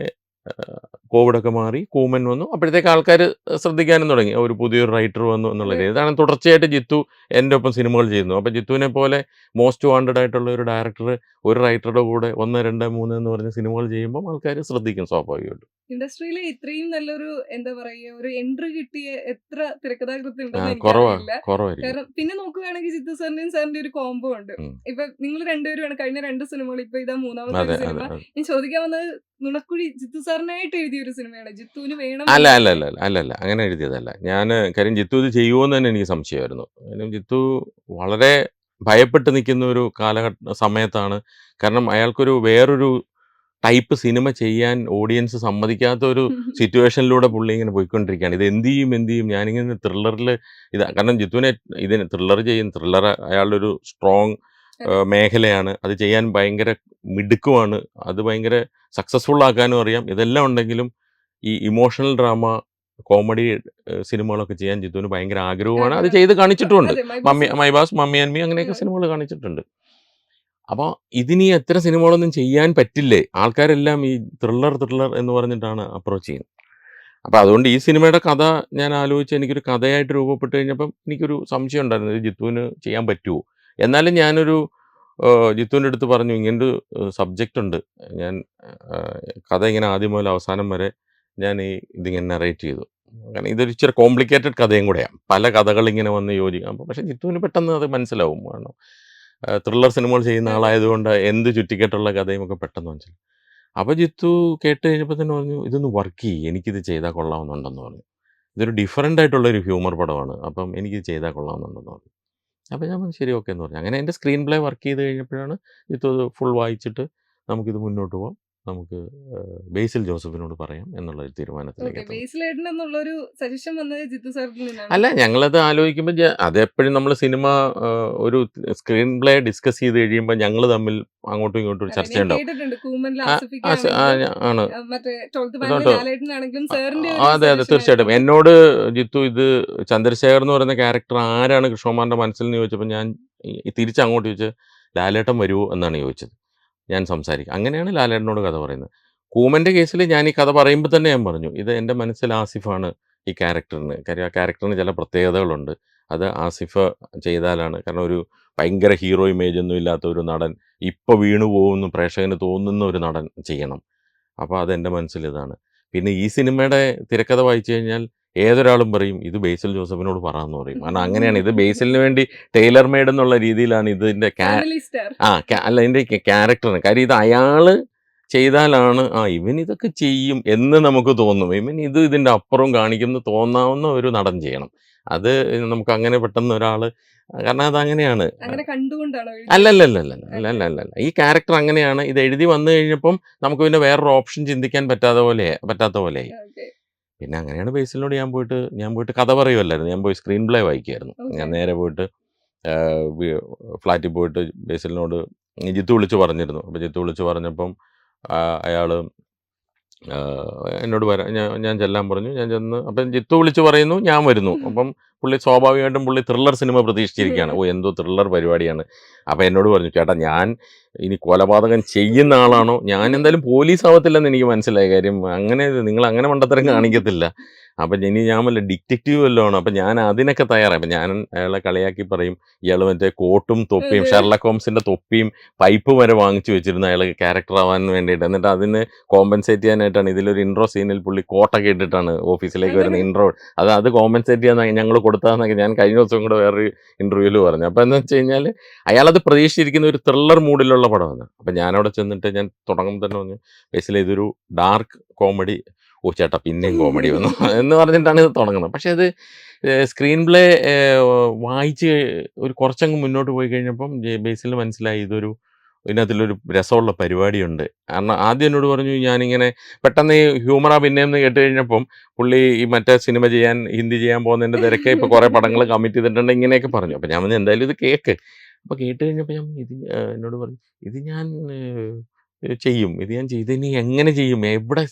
കോവിഡൊക്കെ മാറി, കൂമൻ വന്നു. അപ്പോഴത്തേക്ക് ആൾക്കാർ ശ്രദ്ധിക്കാനും തുടങ്ങി, ഒരു പുതിയൊരു റൈറ്റർ വന്നു എന്നുള്ള രീതി. ഇതാണ് തുടർച്ചയായിട്ട് ജിത്തു എൻ്റെ ഒപ്പം സിനിമകൾ ചെയ്യുന്നു. അപ്പോൾ ജിത്തുവിനെ പോലെ മോസ്റ്റ് വാണ്ടഡ് ആയിട്ടുള്ള ഒരു ഡയറക്ടർ ഒരു റൈറ്ററുടെ കൂടെ 1, 2, 3 എന്ന് പറഞ്ഞ സിനിമകൾ ചെയ്യുമ്പോൾ ആൾക്കാർ ശ്രദ്ധിക്കും സ്വാഭാവികമായിട്ടും. ഇൻഡസ്ട്രിയിലെ ഇത്രയും നല്ലൊരു എന്താ പറയുക ഒരു എൻട്രി കിട്ടിയ എത്ര തിരക്കഥാകൃത്ത് ഉണ്ടെന്ന് കുറവായിരിക്കും. എനിക്കറിയില്ല. കാരണം പിന്നെ നോക്കുകയാണെങ്കിൽ ജിത്തു സാറിന്റെയും സാറിന്റെ ഒരു കോംബോ ഉണ്ട്. ഇപ്പൊ നിങ്ങൾ രണ്ടുപേരുമാണ് കഴിഞ്ഞ 2 സിനിമകൾ, ഇപ്പൊ ഇതാ മൂന്നാമത്തെ സിനിമ. ഞാൻ ചോദിക്കാൻ വന്നത് നുണക്കുഴി ജിത്തു സാറിനായിട്ട് എഴുതിയ ഒരു സിനിമയാണ്, ജിത്തുവിന് വേണം. അല്ല അങ്ങനെ എഴുതിയതല്ല. ഞാൻ കാര്യം ജിത്തു ഇത് ചെയ്യുമോ എന്ന് തന്നെ എനിക്ക് സംശയമായിരുന്നു. കാര്യം ജിത്തു വളരെ ഭയപ്പെട്ട് നിൽക്കുന്ന ഒരു സമയത്താണ്. കാരണം അയാൾക്കൊരു വേറൊരു ടൈപ്പ് സിനിമ ചെയ്യാൻ ഓഡിയൻസ് സമ്മതിക്കാത്ത ഒരു സിറ്റുവേഷനിലൂടെ പുള്ളി ഇങ്ങനെ പോയിക്കൊണ്ടിരിക്കുകയാണ്. ഇത് എന്ത് ചെയ്യും ഞാനിങ്ങനെ ത്രില്ലറിൽ കാരണം ജിത്തുവിനെ ഇതിന് ത്രില്ലർ അയാളുടെ ഒരു സ്ട്രോങ് മേഖലയാണ്. അത് ചെയ്യാൻ ഭയങ്കര മിടുക്കുമാണ്, അത് ഭയങ്കര സക്സസ്ഫുൾ ആക്കാനും അറിയാം. ഇതെല്ലാം ഉണ്ടെങ്കിലും ഈ ഇമോഷണൽ ഡ്രാമ, കോമഡി സിനിമകളൊക്കെ ചെയ്യാൻ ജിത്തുവിന് ഭയങ്കര ആഗ്രഹമാണ്. അത് ചെയ്ത് കാണിച്ചിട്ടുമുണ്ട്. My boss, mummy and me അങ്ങനെയൊക്കെ സിനിമകൾ കാണിച്ചിട്ടുണ്ട്. അപ്പോൾ ഇതിനി എത്ര സിനിമകളൊന്നും ചെയ്യാൻ പറ്റില്ലേ, ആൾക്കാരെല്ലാം ഈ ത്രില്ലർ എന്ന് പറഞ്ഞിട്ടാണ് അപ്രോച്ച് ചെയ്യുന്നത്. അപ്പോൾ അതുകൊണ്ട് ഈ സിനിമയുടെ കഥ ഞാൻ ആലോചിച്ച് എനിക്കൊരു കഥയായിട്ട് രൂപപ്പെട്ട് കഴിഞ്ഞപ്പം എനിക്കൊരു സംശയം ഉണ്ടായിരുന്നു, ഇത് ജിത്തുവിന് ചെയ്യാൻ പറ്റുമോ. എന്നാലും ഞാനൊരു ജിത്തുവിൻ്റെ അടുത്ത് പറഞ്ഞു, ഇങ്ങനൊരു സബ്ജക്റ്റ് ഉണ്ട്, ഞാൻ കഥ ഇങ്ങനെ ആദ്യം മുതൽ അവസാനം വരെ ഞാൻ ഇതിങ്ങനെ നറേറ്റ് ചെയ്തു. കാരണം ഇതൊരു ഇച്ചിരി കോംപ്ലിക്കേറ്റഡ് കഥയും കൂടെയാണ്, പല കഥകളിങ്ങനെ വന്ന് യോജിക്കാം. പക്ഷേ ജിത്തുവിന് പെട്ടെന്ന് അത് മനസ്സിലാവും, കാരണം ത്രില്ലർ സിനിമകൾ ചെയ്യുന്ന ആളായതുകൊണ്ട് എന്ത് ചുറ്റിക്കെട്ടുള്ള കഥയും ഒക്കെ പെട്ടെന്ന് മനസ്സിലാവും. അപ്പോൾ ജിത്തു കേട്ട് കഴിഞ്ഞപ്പോൾ തന്നെ പറഞ്ഞു, ഇതൊന്ന് വർക്ക് ചെയ്യും, എനിക്കിത് ചെയ്താൽ കൊള്ളാമെന്നുണ്ടെന്ന് പറഞ്ഞു. ഇതൊരു ഡിഫറൻ്റ് ആയിട്ടുള്ളൊരു ഹ്യൂമർ പടമാണ്, അപ്പം എനിക്കിത് ചെയ്താൽ കൊള്ളാമെന്നുണ്ടെന്ന് പറഞ്ഞു. അപ്പോൾ ഞാൻ ശരി ഓക്കെ എന്ന് പറഞ്ഞു. അങ്ങനെ എൻ്റെ സ്ക്രീൻ പ്ലേ വർക്ക് ചെയ്ത് കഴിഞ്ഞപ്പോഴാണ് ജിത്തു അത് ഫുൾ വായിച്ചിട്ട് നമുക്കിത് മുന്നോട്ട് പോകാം, നമുക്ക് ബേസിൽ ജോസഫിനോട് പറയാം എന്നുള്ള ഒരു തീരുമാനത്തിലേക്ക് അല്ല, ഞങ്ങളത് ആലോചിക്കുമ്പോൾ അതെപ്പോഴും നമ്മൾ സിനിമ ഒരു സ്ക്രീൻ പ്ലേ ഡിസ്കസ് ചെയ്ത് കഴിയുമ്പോൾ ഞങ്ങൾ തമ്മിൽ അങ്ങോട്ടും ഇങ്ങോട്ടും ഒരു ചർച്ച ഉണ്ടാവും. ആണ് അതെ തീർച്ചയായിട്ടും. എന്നോട് ജിത്തു ഇത് ചന്ദ്രശേഖർ എന്ന് പറയുന്ന ക്യാരക്ടർ ആരാണ് കൃഷ്ണകുമാറിൻ്റെ മനസ്സിൽ നിന്ന് ചോദിച്ചപ്പോൾ ഞാൻ തിരിച്ചങ്ങോട്ട് ചോദിച്ച് ലാലേട്ടൻ വരുമോ എന്നാണ് ചോദിച്ചത്. ഞാൻ സംസാരിക്കും, അങ്ങനെയാണ് ലാലേട്ടനോട് കഥ പറയുന്നത്. കൂമൻ്റെ കേസിൽ ഞാൻ ഈ കഥ പറയുമ്പോൾ തന്നെ ഞാൻ പറഞ്ഞു, ഇത് എൻ്റെ മനസ്സിൽ ആസിഫാണ് ഈ ക്യാരക്ടറിന്. കാര്യം ആ ക്യാരക്ടറിന് ചില പ്രത്യേകതകളുണ്ട്. അത് ആസിഫ് ചെയ്താലാണ്. കാരണം ഒരു ഭയങ്കര ഹീറോ ഇമേജ് ഒന്നും ഇല്ലാത്ത ഒരു നടൻ ഇപ്പോൾ വീണു പോകുമെന്ന് പ്രേക്ഷകന് തോന്നുന്ന ഒരു നടൻ ചെയ്യണം. അപ്പോൾ അതെൻ്റെ മനസ്സിലിതാണ്. പിന്നെ ഈ സിനിമയുടെ തിരക്കഥ വായിച്ചു കഴിഞ്ഞാൽ ഏതൊരാളും പറയും ഇത് ബേസിൽ ജോസഫിനോട് പറയാമെന്ന് പറയും. കാരണം അങ്ങനെയാണ്. ഇത് ബേസിലിന് വേണ്ടി ടൈലർ മെയ്ഡ് എന്നുള്ള രീതിയിലാണ് ഇതിൻ്റെ ഫാമിലി സ്റ്റാർ. അല്ല ഇതിൻ്റെ ക്യാരക്ടറിന്. കാര്യം ഇത് അയാൾ ചെയ്താലാണ് ഇവൻ ഇതൊക്കെ ചെയ്യും എന്ന് നമുക്ക് തോന്നും. ഇവൻ ഇതിൻ്റെ അപ്പുറം കാണിക്കുമെന്ന് തോന്നാവുന്ന ഒരു നടൻ ചെയ്യണം. അത് നമുക്ക് അങ്ങനെ പെട്ടെന്ന് ഒരാൾ, കാരണം അതങ്ങനെയാണ്. അങ്ങനെ കണ്ടുകൊണ്ടാണോ എഴുതിയത്? അല്ലല്ലല്ലല്ല. ഈ ക്യാരക്ടർ അങ്ങനെയാണ്. ഇത് എഴുതി വന്നു കഴിഞ്ഞപ്പം നമുക്ക് പിന്നെ വേറൊരു ഓപ്ഷൻ ചിന്തിക്കാൻ പറ്റാത്ത പോലെയായി. ഓക്കേ. പിന്നെ അങ്ങനെയാണ് ബേസിലിനോട് ഞാൻ പോയിട്ട് കഥ പറയുമല്ലായിരുന്നു. ഞാൻ പോയി സ്ക്രീൻ പ്ലേ വായിക്കുമായിരുന്നു. ഞാൻ നേരെ പോയിട്ട് ഫ്ലാറ്റിൽ പോയിട്ട് ബേസിലിനോട് ജിത്തു വിളിച്ച് പറഞ്ഞിരുന്നു. അപ്പോൾ ജിത്തു വിളിച്ച് പറഞ്ഞപ്പം അയാൾ എന്നോട് ഞാൻ ചെല്ലാൻ പറഞ്ഞു. ഞാൻ ചെന്ന് അപ്പം ജിത്തു വിളിച്ച് പറയുന്നു, ഞാൻ വരുന്നു. അപ്പം പുള്ളി സ്വാഭാവികമായിട്ടും പുള്ളി ത്രില്ലർ സിനിമ പ്രതീക്ഷിച്ചിരിക്കുകയാണ്. എന്തോ ത്രില്ലർ പരിപാടിയാണ്. അപ്പോൾ എന്നോട് പറഞ്ഞു, ചേട്ടാ ഞാൻ ഇനി കൊലപാതകം ചെയ്യുന്ന ആളാണോ, ഞാൻ എന്തായാലും പോലീസ് ആവത്തില്ലെന്ന് എനിക്ക് മനസ്സിലായ കാര്യം. അങ്ങനെ നിങ്ങൾ അങ്ങനെ മണ്ടത്തരം കാണിക്കത്തില്ല. അപ്പം ഞാൻ വല്ല ഡിറ്റക്റ്റീവ് വല്ലതും ആണ്. അപ്പം ഞാൻ അതിനൊക്കെ തയ്യാറായി. അപ്പം ഞാൻ അയാളെ കളിയാക്കി പറയും, ഇയാൾ മറ്റേ കോട്ടും തൊപ്പിയും ഷെർലക് ഹോംസിൻ്റെ തൊപ്പിയും പൈപ്പ് വരെ വാങ്ങിച്ചു വെച്ചിരുന്നു അയാൾ ക്യാരക്ടർ ആവാൻ വേണ്ടിയിട്ട്. എന്നിട്ട് അതിന് കോമ്പൻസേറ്റ് ചെയ്യാനായിട്ടാണ് ഇതിലൊരു ഇൻട്രോ സീനിൽ പുള്ളി കോട്ടൊക്കെ ഇട്ടിട്ടാണ് ഓഫീസിലേക്ക് വരുന്ന ഇൻട്രോ. അത് കോമ്പൻസേറ്റ് ചെയ്യാൻ ഞങ്ങൾ കൊടുത്താന്നൊക്കെ ഞാൻ കഴിഞ്ഞ ദിവസം കൂടെ വേറൊരു ഇൻ്റർവ്യൂവിൽ പറഞ്ഞു. അപ്പോൾ എന്താ വെച്ച് കഴിഞ്ഞാൽ അയാളത് പ്രതീക്ഷിച്ചിരിക്കുന്ന ഒരു ത്രില്ലർ മൂഡിലുള്ള പടമാണ്. അപ്പം ഞാനവിടെ ചെന്നിട്ട് ഞാൻ തുടങ്ങുമ്പോൾ തന്നെ പറഞ്ഞു, ബേസിൽ ഇതൊരു ഡാർക്ക് കോമഡി. ചേട്ടാ പിന്നെയും കോമഡി വന്നു എന്ന് പറഞ്ഞിട്ടാണ് ഇത് തുടങ്ങുന്നത്. പക്ഷേ അത് സ്ക്രീൻ പ്ലേ വായിച്ച് ഒരു കുറച്ചങ്ങ് മുന്നോട്ട് പോയി കഴിഞ്ഞപ്പം ബേസിലിന് മനസ്സിലായി ഇതിനകത്തിലൊരു രസമുള്ള പരിപാടിയുണ്ട്. കാരണം ആദ്യം എന്നോട് പറഞ്ഞു, ഞാനിങ്ങനെ പെട്ടെന്ന് ഈ ഹ്യൂമറാ പിന്നെയെന്ന് കേട്ട് കഴിഞ്ഞപ്പം പുള്ളി ഈ മറ്റേ സിനിമ ചെയ്യാൻ ഹിന്ദി ചെയ്യാൻ പോകുന്നതിൻ്റെ തിരക്കെ ഇപ്പോൾ കുറേ പടങ്ങൾ കമ്മിറ്റ് ചെയ്തിട്ടുണ്ട് ഇങ്ങനെയൊക്കെ പറഞ്ഞു. അപ്പോൾ ഞാൻ പറഞ്ഞു എന്തായാലും ഇത് കേൾക്ക്. അപ്പോൾ കേട്ട് കഴിഞ്ഞപ്പോൾ എന്നോട് പറഞ്ഞു, ഇത് ഞാൻ ചെയ്യും, ഞാൻ ഇനി എങ്ങനെ ചെയ്യും, എവിടെ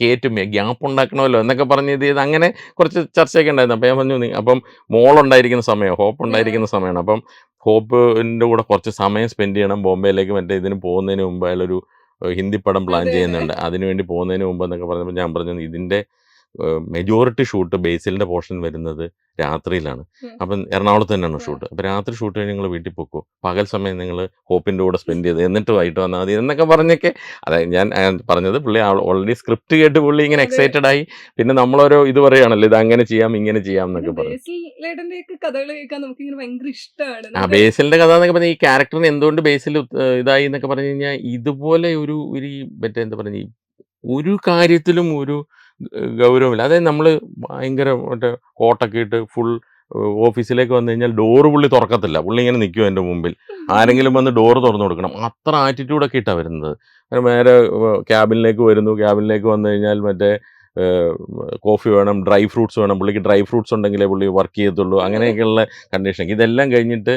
കയറ്റും, ഗ്യാപ്പ് ഉണ്ടാക്കണമല്ലോ എന്നൊക്കെ പറഞ്ഞ് ഇത് അങ്ങനെ കുറച്ച് ചർച്ചയൊക്കെ ഉണ്ടായിരുന്നു. അപ്പോൾ ഞാൻ പറഞ്ഞു, അപ്പം മോളുണ്ടായിരിക്കുന്ന സമയം, ഹോപ്പ് ഉണ്ടായിരിക്കുന്ന സമയമാണ്. അപ്പം ഹോപ്പിൻ്റെ കൂടെ കുറച്ച് സമയം സ്പെൻഡ് ചെയ്യണം ബോംബെയിലേക്ക്. മറ്റേ ഇതിന് പോകുന്നതിന് മുമ്പ് അയാളൊരു ഹിന്ദി പടം പ്ലാൻ ചെയ്യുന്നുണ്ട്, അതിനുവേണ്ടി പോകുന്നതിന് മുമ്പ് എന്നൊക്കെ പറഞ്ഞപ്പോൾ ഞാൻ പറഞ്ഞു, ഇതിൻ്റെ മെജോറിറ്റി ഷൂട്ട് ബേസിലിൻ്റെ പോർഷൻ വരുന്നത് രാത്രിയിലാണ്. അപ്പം എറണാകുളത്ത് തന്നെയാണ് ഷൂട്ട്. അപ്പോൾ രാത്രി ഷൂട്ട് കഴിഞ്ഞ് നിങ്ങൾ വീട്ടിൽ പോക്കോ, പകൽ സമയം നിങ്ങൾ ഹോപ്പിൻ്റെ കൂടെ സ്പെൻഡ് ചെയ്ത് എന്നിട്ട് വൈകിട്ട് വന്നാൽ മതി എന്നൊക്കെ പറഞ്ഞൊക്കെ. അതായത് ഞാൻ പറഞ്ഞത് പുള്ളി ഓൾറെഡി സ്ക്രിപ്റ്റ് കേട്ട് പുള്ളി ഇങ്ങനെ എക്സൈറ്റഡ് ആയി. പിന്നെ നമ്മളോരോ ഇത് പറയുകയാണല്ലോ, ഇത് അങ്ങനെ ചെയ്യാം ഇങ്ങനെ ചെയ്യാം എന്നൊക്കെ പറഞ്ഞു. ബേസിലിൻ്റെ കഥ എന്നൊക്കെ പറഞ്ഞാൽ ഈ ക്യാരക്ടറിന് എന്തുകൊണ്ട് ബേസിൽ ഇതായി എന്നൊക്കെ പറഞ്ഞു കഴിഞ്ഞാൽ, ഇതുപോലെ ഒരു മറ്റേ എന്താ പറയുക, ഒരു കാര്യത്തിലും ഒരു ഗൗരവമില്ല. അതായത് നമ്മൾ ഭയങ്കര മറ്റേ കോട്ടൊക്കെ ഇട്ട് ഫുൾ ഓഫീസിലേക്ക് വന്നു കഴിഞ്ഞാൽ ഡോറ് പുള്ളി തുറക്കത്തില്ല. പുള്ളി ഇങ്ങനെ നിൽക്കും എൻ്റെ മുമ്പിൽ, ആരെങ്കിലും വന്ന് ഡോറ് തുറന്നു കൊടുക്കണം. അത്ര ആറ്റിറ്റ്യൂഡൊക്കെ ഇട്ടാണ് വരുന്നത്. നേരെ ക്യാബിനിലേക്ക് വരുന്നു. ക്യാബിനിലേക്ക് വന്നു കഴിഞ്ഞാൽ മറ്റേ കോഫി വേണം, ഡ്രൈ ഫ്രൂട്ട്സ് വേണം. പുള്ളിക്ക് ഡ്രൈ ഫ്രൂട്ട്സ് ഉണ്ടെങ്കിലേ പുള്ളി വർക്ക് ചെയ്യത്തുള്ളൂ. അങ്ങനെയൊക്കെയുള്ള കണ്ടീഷൻ. ഇതെല്ലാം കഴിഞ്ഞിട്ട്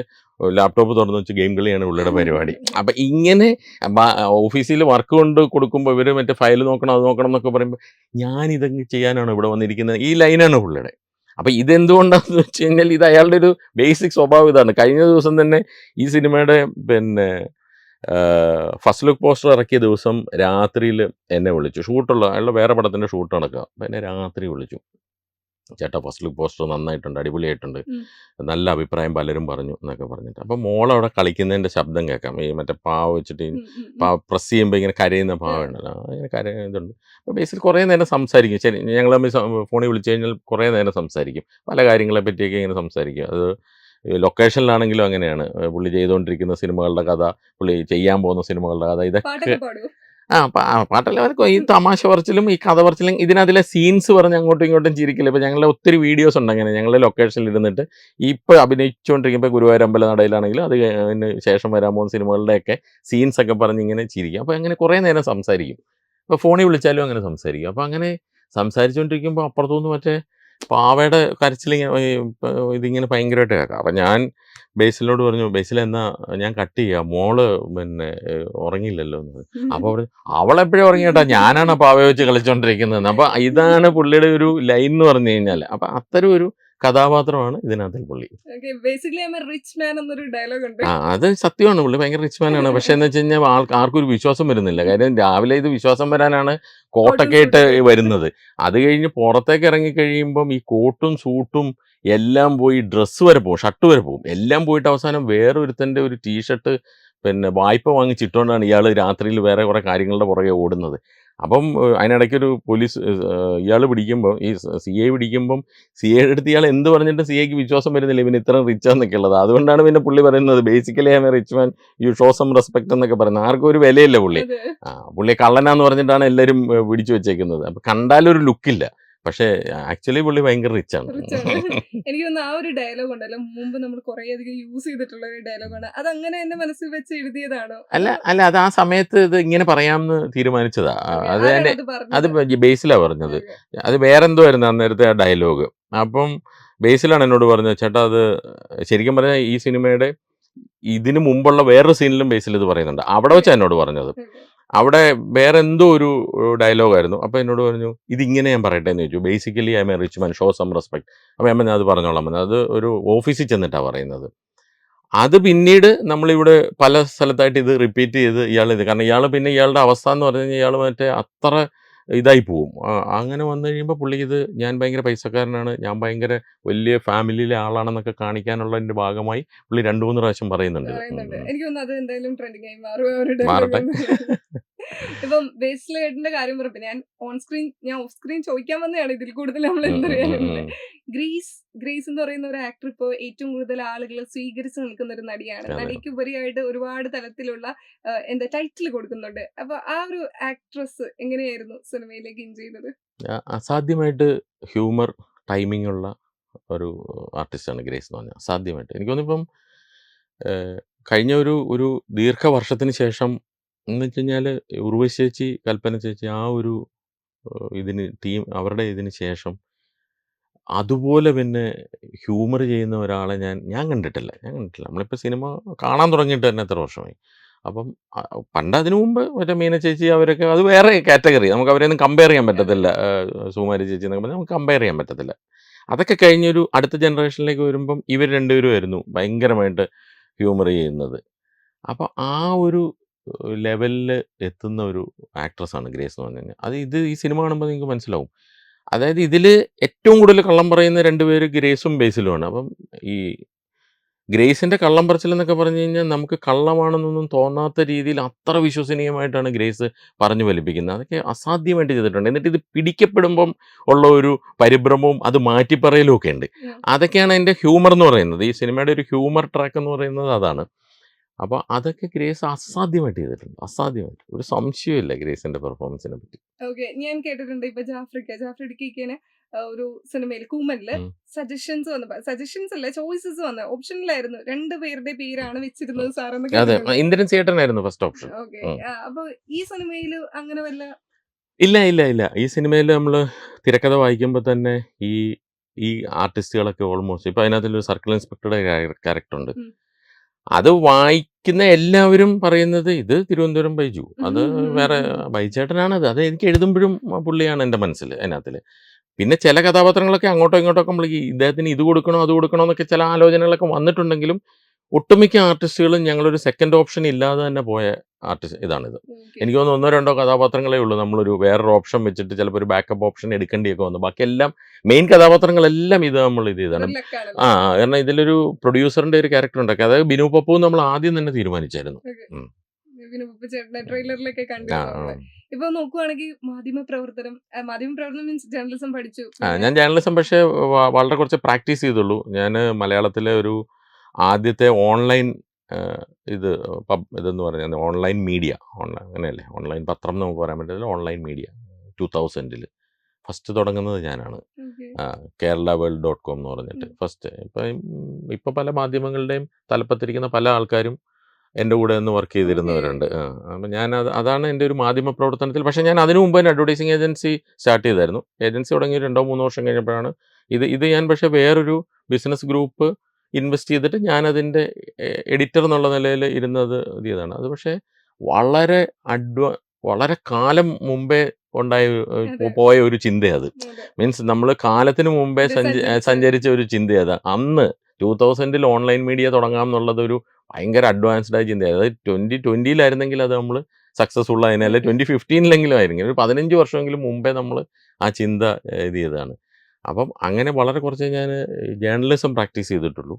ലാപ്ടോപ്പ് തുറന്നു വെച്ച് ഗെയിം കളിയാണ് പുള്ളിയുടെ പരിപാടി. അപ്പം ഇങ്ങനെ ഓഫീസിൽ വർക്ക് കൊണ്ട് കൊടുക്കുമ്പോൾ ഇവർ മറ്റേ ഫയൽ നോക്കണം, അത് നോക്കണം എന്നൊക്കെ പറയുമ്പോൾ ഞാനിതൊക്കെ ചെയ്യാനാണ് ഇവിടെ വന്നിരിക്കുന്നത്, ഈ ലൈനാണ് പുള്ളിയുടെ. അപ്പം ഇതെന്തുകൊണ്ടാണെന്ന് വെച്ച് കഴിഞ്ഞാൽ ഇത് അയാളുടെ ഒരു ബേസിക് സ്വഭാവം ഇതാണ്. കഴിഞ്ഞ ദിവസം തന്നെ ഈ സിനിമയുടെ ഫസ്റ്റ് ലുക്ക് പോസ്റ്റർ ഇറക്കിയ ദിവസം രാത്രിയിൽ എന്നെ വിളിച്ചു. അയാളുടെ വേറെ പടത്തിൻ്റെ ഷൂട്ട് നടക്കുക. അപ്പം എന്നെ രാത്രി വിളിച്ചു, ചേട്ടാ ഫസ്റ്റ് ലുക്ക് പോസ്റ്റർ നന്നായിട്ടുണ്ട്, അടിപൊളിയായിട്ടുണ്ട്, നല്ല അഭിപ്രായം പലരും പറഞ്ഞു എന്നൊക്കെ പറഞ്ഞിട്ട്. അപ്പം മോളവിടെ കളിക്കുന്നതിൻ്റെ ശബ്ദം കേൾക്കാം. ഈ മറ്റേ പാവ വെച്ചിട്ട് പ്രസ് ചെയ്യുമ്പോൾ ഇങ്ങനെ കരയുന്ന പാവുണ്ടല്ലോ, അങ്ങനെ കരയുന്നുണ്ട്. അപ്പോൾ ബേസിൽ കുറേ നേരം സംസാരിക്കും. ശരി, ഞങ്ങൾ തമ്മിൽ ഫോണിൽ വിളിച്ചു കഴിഞ്ഞാൽ കുറേ നേരം സംസാരിക്കും, പല കാര്യങ്ങളെ പറ്റിയൊക്കെ ഇങ്ങനെ സംസാരിക്കും. അത് ലൊക്കേഷനിലാണെങ്കിലും അങ്ങനെയാണ്. പുള്ളി ചെയ്തുകൊണ്ടിരിക്കുന്ന സിനിമകളുടെ കഥ, പുള്ളി ചെയ്യാൻ പോകുന്ന സിനിമകളുടെ കഥ, ഇതൊക്കെ പാട്ടല്ല. ഈ തമാശ പറച്ചിലും ഈ കഥ പറച്ചിലും ഇതിനകത്തിലെ സീൻസ് പറഞ്ഞ് അങ്ങോട്ടും ഇങ്ങോട്ടും ചിരിക്കില്ല. ഇപ്പോൾ ഞങ്ങളുടെ ഒത്തിരി വീഡിയോസ് ഉണ്ട് അങ്ങനെ. ഞങ്ങളുടെ ലൊക്കേഷനിൽ ഇരുന്നിട്ട് ഇപ്പോൾ അഭിനയിച്ചുകൊണ്ടിരിക്കുമ്പോൾ ഗുരുവായൂർ അമ്പലനടയിലാണെങ്കിലും അതിന് ശേഷം വരാൻ പോകുന്ന സിനിമകളുടെയൊക്കെ സീൻസൊക്കെ പറഞ്ഞ് ഇങ്ങനെ ചിരിക്കും. അപ്പോൾ അങ്ങനെ കുറേ നേരം സംസാരിക്കും. ഇപ്പോൾ ഫോണിൽ വിളിച്ചാലും അങ്ങനെ സംസാരിക്കും. അപ്പോൾ അങ്ങനെ സംസാരിച്ചുകൊണ്ടിരിക്കുമ്പോൾ അപ്പുറത്തുനിന്ന് മറ്റേ പാവയുടെ കരച്ചിലിങ്ങനെ ഇതിങ്ങനെ ഭയങ്കരമായിട്ട് കേൾക്കാം. അപ്പം ഞാൻ ബേസിലിനോട് പറഞ്ഞു, ബേസിൽ എന്നാ ഞാൻ കട്ട് ചെയ്യുക, മോള് ഉറങ്ങിയില്ലല്ലോ എന്ന്. അപ്പോൾ അവളെപ്പോഴും ഉറങ്ങിയിട്ടാ, ഞാനാണ് പാവയെ വെച്ച് കളിച്ചുകൊണ്ടിരിക്കുന്നത്. അപ്പോൾ ഇതാണ് പുള്ളിയുടെ ഒരു ലൈൻ എന്ന് പറഞ്ഞു കഴിഞ്ഞാൽ. അപ്പം അത്തരം ഒരു കഥാപാത്രമാണ് ഇതിനകത്തിൽ പുള്ളി. Basically I am a rich മാൻ എന്നൊരു ഡയലോഗ് ഉണ്ട്. അത് സത്യമാണ്. പുള്ളി ഭയങ്കര റിച്ച് മാനാണ്. പക്ഷെ എന്ന് വെച്ച് കഴിഞ്ഞാൽ ആർക്കും ഒരു വിശ്വാസം വരുന്നില്ല. കാര്യം രാവിലെ ഇത് വിശ്വാസം വരാനാണ് കോട്ടും കോട്ടൊക്കെ ഇട്ട് സൂട്ടൊക്കെ വരുന്നത്. അത് കഴിഞ്ഞ് പുറത്തേക്ക് ഇറങ്ങി കഴിയുമ്പം ഈ കോട്ടും സൂട്ടും എല്ലാം പോയി, ഡ്രസ്സ് വരെ പോകും, ഷർട്ട് വരെ പോകും, എല്ലാം പോയിട്ട് അവസാനം വേറൊരുത്തൻ്റെ ഒരു ടീഷർട്ട് പിന്നെ വായ്പ വാങ്ങിച്ചിട്ടുകൊണ്ടാണ് ഇയാൾ രാത്രിയിൽ വേറെ കുറേ കാര്യങ്ങളുടെ പുറകെ ഓടുന്നത്. അപ്പം അതിനിടയ്ക്കൊരു പോലീസ് ഇയാൾ പിടിക്കുമ്പോൾ, ഈ CI പിടിക്കുമ്പം CIയുടെ അടുത്ത് ഇയാൾ എന്ത് പറഞ്ഞിട്ട് CIക്ക് വിശ്വാസം വരുന്നില്ല ഇവന് ഇത്ര റിച്ചാന്നൊക്കെ ഉള്ളത്. അതുകൊണ്ടാണ് പിന്നെ പുള്ളി പറയുന്നത് basically I am a rich man, you show some respect എന്നൊക്കെ പറയുന്നത്. ആർക്കും ഒരു വിലയില്ല പുള്ളി. അതെ പുള്ളി കള്ളനാന്ന് പറഞ്ഞിട്ടാണ് എല്ലാവരും പിടിച്ചു വെച്ചേക്കുന്നത്. അപ്പം കണ്ടാലൊരു ലുക്കില്ല, പക്ഷേ ആക്ച്വലി പുള്ളി ഭയങ്കര റിച്ചാണ്. റിച്ചാണ്. എനിക്ക് തോന്നുന്നു ആ ഒരു ഡയലോഗ് ഉണ്ടല്ലോ, മുമ്പ് നമ്മൾ കുറേ അധികം യൂസ് ചെയ്തിട്ടുള്ള ഒരു ഡയലോഗാണ്. അത് അങ്ങനെ എന്റെ മനസ്സിൽ വെച്ച് എഴുതിയതാണോ? അല്ല അല്ല അത് ആ സമയത്ത് ഇത് ഇങ്ങനെ പറയാമെന്ന് തീരുമാനിച്ചതാ. അത് ആരാണ് തന്നെ അത് അത് പറഞ്ഞത്? ബേസിലാണ് പറഞ്ഞത്. Okay. അത് വേറെന്തോ ആയിരുന്നു അന്നേരത്തെ ആ ഡയലോഗ്. അപ്പം ബേസിലാണ് എന്നോട് പറഞ്ഞത്, ചേട്ടാ അത് ശരിക്കും പറഞ്ഞാൽ ഈ സിനിമയുടെ ഇതിന് മുമ്പുള്ള വേറൊരു സീനിലും ബേസിൽ ഇത് പറയുന്നുണ്ട്. അവിടെ Okay. വെച്ചാണ് എന്നോട് പറഞ്ഞത്. Okay. അവിടെ വേറെ എന്തോ ഒരു ഡയലോഗായിരുന്നു. അപ്പോൾ എന്നോട് പറഞ്ഞു, ഇതിങ്ങനെ ഞാൻ പറയട്ടെ എന്ന് ചോദിച്ചു. Basically I am a rich man, show some respect. അപ്പോൾ ഞാൻ പറഞ്ഞു അത് പറഞ്ഞോളാം പറഞ്ഞു. അത് ഒരു ഓഫീസിൽ ചെന്നിട്ടാണ് പറയുന്നത്. അത് പിന്നീട് നമ്മളിവിടെ പല സ്ഥലത്തായിട്ട് ഇത് റിപ്പീറ്റ് ചെയ്ത് കാരണം ഇയാൾ പിന്നെ ഇയാളുടെ അവസ്ഥ എന്ന് പറഞ്ഞു കഴിഞ്ഞാൽ ഇയാൾ മറ്റേ അത്ര ഇതായി പോവും. അങ്ങനെ വന്നു കഴിയുമ്പോൾ പുള്ളി ഇത് ഞാൻ ഭയങ്കര പൈസക്കാരനാണ്, ഞാൻ ഭയങ്കര വലിയ ഫാമിലിയിലെ ആളാണെന്നൊക്കെ കാണിക്കാനുള്ളതിൻ്റെ ഭാഗമായി പുള്ളി 2-3 പ്രാവശ്യം പറയുന്നുണ്ട് ഇത്. പറയുന്നുണ്ട്. എനിക്ക് തോന്നുന്നു അത് എന്തായാലും ട്രെൻഡിങ് ആയി മാറും ആ ഒരു മാറട്ടെ. ഡയലോഗ്. ഇപ്പം ബേസിലേട്ടന്റെ കാര്യം പറഞ്ഞപ്പോ ഞാൻ ഓഫ് സ്ക്രീൻ ചോദിക്കാൻ വന്നതാണ് ഇതിൽ കൂടുതൽ നമ്മൾ എന്തറിയാനുള്ളത്. ഗ്രേസ് എന്ന് പറയുന്ന ഒരു ആക്ടർ ഇപ്പോൾ ഏറ്റവും കൂടുതൽ ആളുകൾ സ്വീകരിച്ചു നിൽക്കുന്ന ഒരു നടിയാണ്. അതെ. നടിക്ക് ഉപരിയായിട്ട് ഒരുപാട് തലത്തിലുള്ള എന്താ ടൈറ്റിൽ കൊടുക്കുന്നുണ്ട്. അപ്പൊ ആ ഒരു ആക്ട്രസ് എങ്ങനെയായിരുന്നു സിനിമയിലേക്ക് ഇൻ ചെയ്യുന്നത്? അസാധ്യമായിട്ട് ഹ്യൂമർ ടൈമിംഗ് ഉള്ള ഒരു ആർട്ടിസ്റ്റാണ് ഗ്രേസ് എന്ന് പറഞ്ഞാൽ. അസാധ്യമായിട്ട് എനിക്ക് തോന്നുന്നു. ഇപ്പം കഴിഞ്ഞ ഒരു ദീർഘവർഷത്തിന് ശേഷം എന്ന് വെച്ച് കഴിഞ്ഞാൽ ഉർവശി ചേച്ചി, കൽപ്പന ചേച്ചി ആ ഒരു ഇതിന് അവരുടെ ഇതിന് ശേഷം അതുപോലെ പിന്നെ ഹ്യൂമർ ചെയ്യുന്ന ഒരാളെ ഞാൻ കണ്ടിട്ടില്ല. നമ്മളിപ്പോൾ സിനിമ കാണാൻ തുടങ്ങിയിട്ട് തന്നെ എത്ര വർഷമായി. അപ്പം പണ്ട് അതിനു മുമ്പ് മറ്റേ മീന ചേച്ചി അവരൊക്കെ അത് വേറെ കാറ്റഗറി. നമുക്ക് അവരെയൊന്നും കമ്പയർ ചെയ്യാൻ പറ്റത്തില്ല. സുകുമാരി ചേച്ചി എന്നൊക്കെ പറഞ്ഞാൽ നമുക്ക് കമ്പയർ ചെയ്യാൻ പറ്റത്തില്ല. അതൊക്കെ കഴിഞ്ഞൊരു അടുത്ത ജനറേഷനിലേക്ക് വരുമ്പം ഇവർ രണ്ടുപേരുമായിരുന്നു ഭയങ്കരമായിട്ട് ഹ്യൂമർ ചെയ്യുന്നത്. അപ്പോൾ ആ ഒരു ലെവലിൽ എത്തുന്ന ഒരു ആക്ട്രസ്സാണ് ഗ്രേസ് എന്ന് പറഞ്ഞു കഴിഞ്ഞാൽ. അത് ഈ സിനിമ കാണുമ്പോൾ നിങ്ങൾക്ക് മനസ്സിലാവും. അതായത് ഇതിൽ ഏറ്റവും കൂടുതൽ കള്ളം പറയുന്ന 2 പേര് ഗ്രേസും ബേസിലുമാണ്. അപ്പം ഈ ഗ്രേസിൻ്റെ കള്ളം പറച്ചിലെന്നൊക്കെ പറഞ്ഞു കഴിഞ്ഞാൽ നമുക്ക് കള്ളമാണെന്നൊന്നും തോന്നാത്ത രീതിയിൽ അത്ര വിശ്വസനീയമായിട്ടാണ് ഗ്രേസ് പറഞ്ഞു ഫലിപ്പിക്കുന്നത്. അതൊക്കെ അസാധ്യമായിട്ട് ചെയ്തിട്ടുണ്ട്. എന്നിട്ട് ഇത് പിടിക്കപ്പെടുമ്പം ഉള്ള ഒരു പരിഭ്രമവും അത് മാറ്റിപ്പറയലും ഒക്കെ ഉണ്ട്. അതൊക്കെയാണ് അതിൻ്റെ ഹ്യൂമർ എന്ന് പറയുന്നത്. ഈ സിനിമയുടെ ഒരു ഹ്യൂമർ ട്രാക്ക് എന്ന് പറയുന്നത് അതാണ്. അപ്പോൾ അതൊക്കെ ഗ്രേസ് അസാധ്യമായിട്ട് ചെയ്തിട്ടുണ്ട്. അസാധ്യമായിട്ട് ഒരു സംശയമില്ല ഗ്രേസിൻ്റെ പെർഫോമൻസിനെ പറ്റി. ഓക്കെ, ഞാൻ കേട്ടിട്ടുണ്ട് ഇപ്പൊ ജാഫർ ഇടുക്കിക്ക് ഒരു സിനിമയിൽ കൂമനില് സജഷൻസ് അല്ല ചോയ്സസ് വന്ന ഓപ്ഷനിലായിരുന്നു 2 പേരുടെ പേരാണ് വെച്ചിരുന്നത് സാർ എന്ന് അതെ, കേട്ടിട്ടുണ്ട്. ഇന്ദ്രൻ ചേട്ടനായിരുന്നു ഫസ്റ്റ് ഓപ്ഷൻ. ഓക്കെ, അപ്പൊ ഈ സിനിമയിൽ അങ്ങനെ വല്ല ഇല്ല. ഈ സിനിമയിൽ നമ്മൾ തിരക്കഥ വായിക്കുമ്പോൾ തന്നെ ഈ ആർട്ടിസ്റ്റുകളൊക്കെ ഓൾമോസ്റ്റ് ഇപ്പോൾ അതിനകത്തൊരു സർക്കിൾ ഇൻസ്പെക്ടറുടെ ക്യാരക്ടറുണ്ട്. അത് വായിക്കുന്ന എല്ലാവരും പറയുന്നത് ഇത് തിരുവനന്തപുരം ബൈജു, അത് വേറെ ബൈജേട്ടനാണത്. അത് എനിക്ക് എഴുതുമ്പോഴും പുള്ളിയാണ് എൻ്റെ മനസ്സിൽ അതിനകത്തിൽ. പിന്നെ ചില കഥാപാത്രങ്ങളൊക്കെ അങ്ങോട്ടോ ഇങ്ങോട്ടൊക്കെ നമ്മൾ ഇദ്ദേഹത്തിന് ഇത് കൊടുക്കണോ അത് കൊടുക്കണോ എന്നൊക്കെ ചില ആലോചനകളൊക്കെ വന്നിട്ടുണ്ടെങ്കിലും ഒട്ടുമിക്ക ആർട്ടിസ്റ്റുകളും ഞങ്ങളൊരു സെക്കൻഡ് ഓപ്ഷൻ ഇല്ലാതെ തന്നെ പോയ ഇതാണിത്. എനിക്ക് തോന്നുന്നു 1-2 കഥാപാത്രങ്ങളേ ഉള്ളൂ നമ്മളൊരു വേറൊരു ഓപ്ഷൻ വെച്ചിട്ട് ചിലപ്പോൾ ഒരു ബാക്കപ്പ് ഓപ്ഷൻ എടുക്കേണ്ടിയൊക്കെ വന്നു. ബാക്കിയെല്ലാം മെയിൻ കഥാപാത്രങ്ങളെല്ലാം ഇത് നമ്മൾ ഇത് ചെയ്താണ്. കാരണം ഇതിലൊരു പ്രൊഡ്യൂസറിൻ്റെ ഒരു ക്യാരക്ടർ ഉണ്ടാക്കി, അതായത് ബിനു പപ്പു നമ്മൾ ആദ്യം തന്നെ തീരുമാനിച്ചായിരുന്നു. ട്രെയിലറിലൊക്കെ കണ്ടു. ഇപ്പൊ നോക്കുവാണെങ്കിൽ മാധ്യമപ്രവർത്തനം മീൻസ് ജേർണലിസം പഠിച്ചു. ഞാൻ ജേർണലിസം പക്ഷേ വളരെ കുറച്ച് പ്രാക്ടീസ് ചെയ്തുള്ളൂ. ഞാൻ മലയാളത്തിലെ ഒരു ആദ്യത്തെ ഓൺലൈൻ ഇതെന്ന് പറഞ്ഞാൽ ഓൺലൈൻ മീഡിയ, അങ്ങനെയല്ലേ, ഓൺലൈൻ പത്രം നമുക്ക് പറയാൻ പറ്റില്ല, ഓൺലൈൻ മീഡിയ 2000 ഫസ്റ്റ് തുടങ്ങുന്നത് ഞാനാണ്. keralaworld.com എന്ന് പറഞ്ഞിട്ട് ഫസ്റ്റ്. ഇപ്പം പല മാധ്യമങ്ങളുടെയും തലപ്പത്തിരിക്കുന്ന പല ആൾക്കാരും എൻ്റെ കൂടെ ഒന്ന് വർക്ക് ചെയ്തിരുന്നവരുണ്ട്. അപ്പം അതാണ് എൻ്റെ ഒരു മാധ്യമ പ്രവർത്തനത്തിൽ. പക്ഷേ ഞാൻ അതിനു മുമ്പ് തന്നെ അഡ്വർടൈസിങ് ഏജൻസി സ്റ്റാർട്ട് ചെയ്തായിരുന്നു. ഏജൻസി തുടങ്ങി 2-3 വർഷം കഴിഞ്ഞപ്പോഴാണ് ഇത് ഞാൻ പക്ഷേ വേറൊരു ബിസിനസ് ഗ്രൂപ്പ് ഇൻവെസ്റ്റ് ചെയ്തിട്ട് ഞാനതിൻ്റെ എഡിറ്റർ എന്നുള്ള നിലയിൽ ഇരുന്നത് ചെയ്തതാണ്. അത് പക്ഷേ വളരെ കാലം മുമ്പേ ഉണ്ടായ അതെ. പോയ ഒരു ചിന്തയത്. അതെ. മീൻസ് നമ്മൾ കാലത്തിന് മുമ്പേ ഒരു സഞ്ചരിച്ച സഞ്ചരിച്ച ഒരു ചിന്തയത്. അന്ന് 2000-ൽ ഓൺലൈൻ മീഡിയ തുടങ്ങാം എന്നുള്ളത് ഒരു ഭയങ്കര അഡ്വാൻസ്ഡ് ആയ ചിന്തയായിരുന്നു. അത് 2020-ലായിരുന്നെങ്കിൽ അത് നമ്മൾ സക്സസ്ഫുൾ ആയേനെ, അല്ലെ 2015-ലെങ്കിലും ആയിരുന്നെങ്കിൽ ഒരു 15 വർഷമെങ്കിലും മുമ്പേ നമ്മൾ ആ ചിന്ത ഇത് ചെയ്തതാണ്. അപ്പം അങ്ങനെ വളരെ കുറച്ചേ ഞാൻ ജേർണലിസം പ്രാക്ടീസ് ചെയ്തിട്ടുള്ളൂ.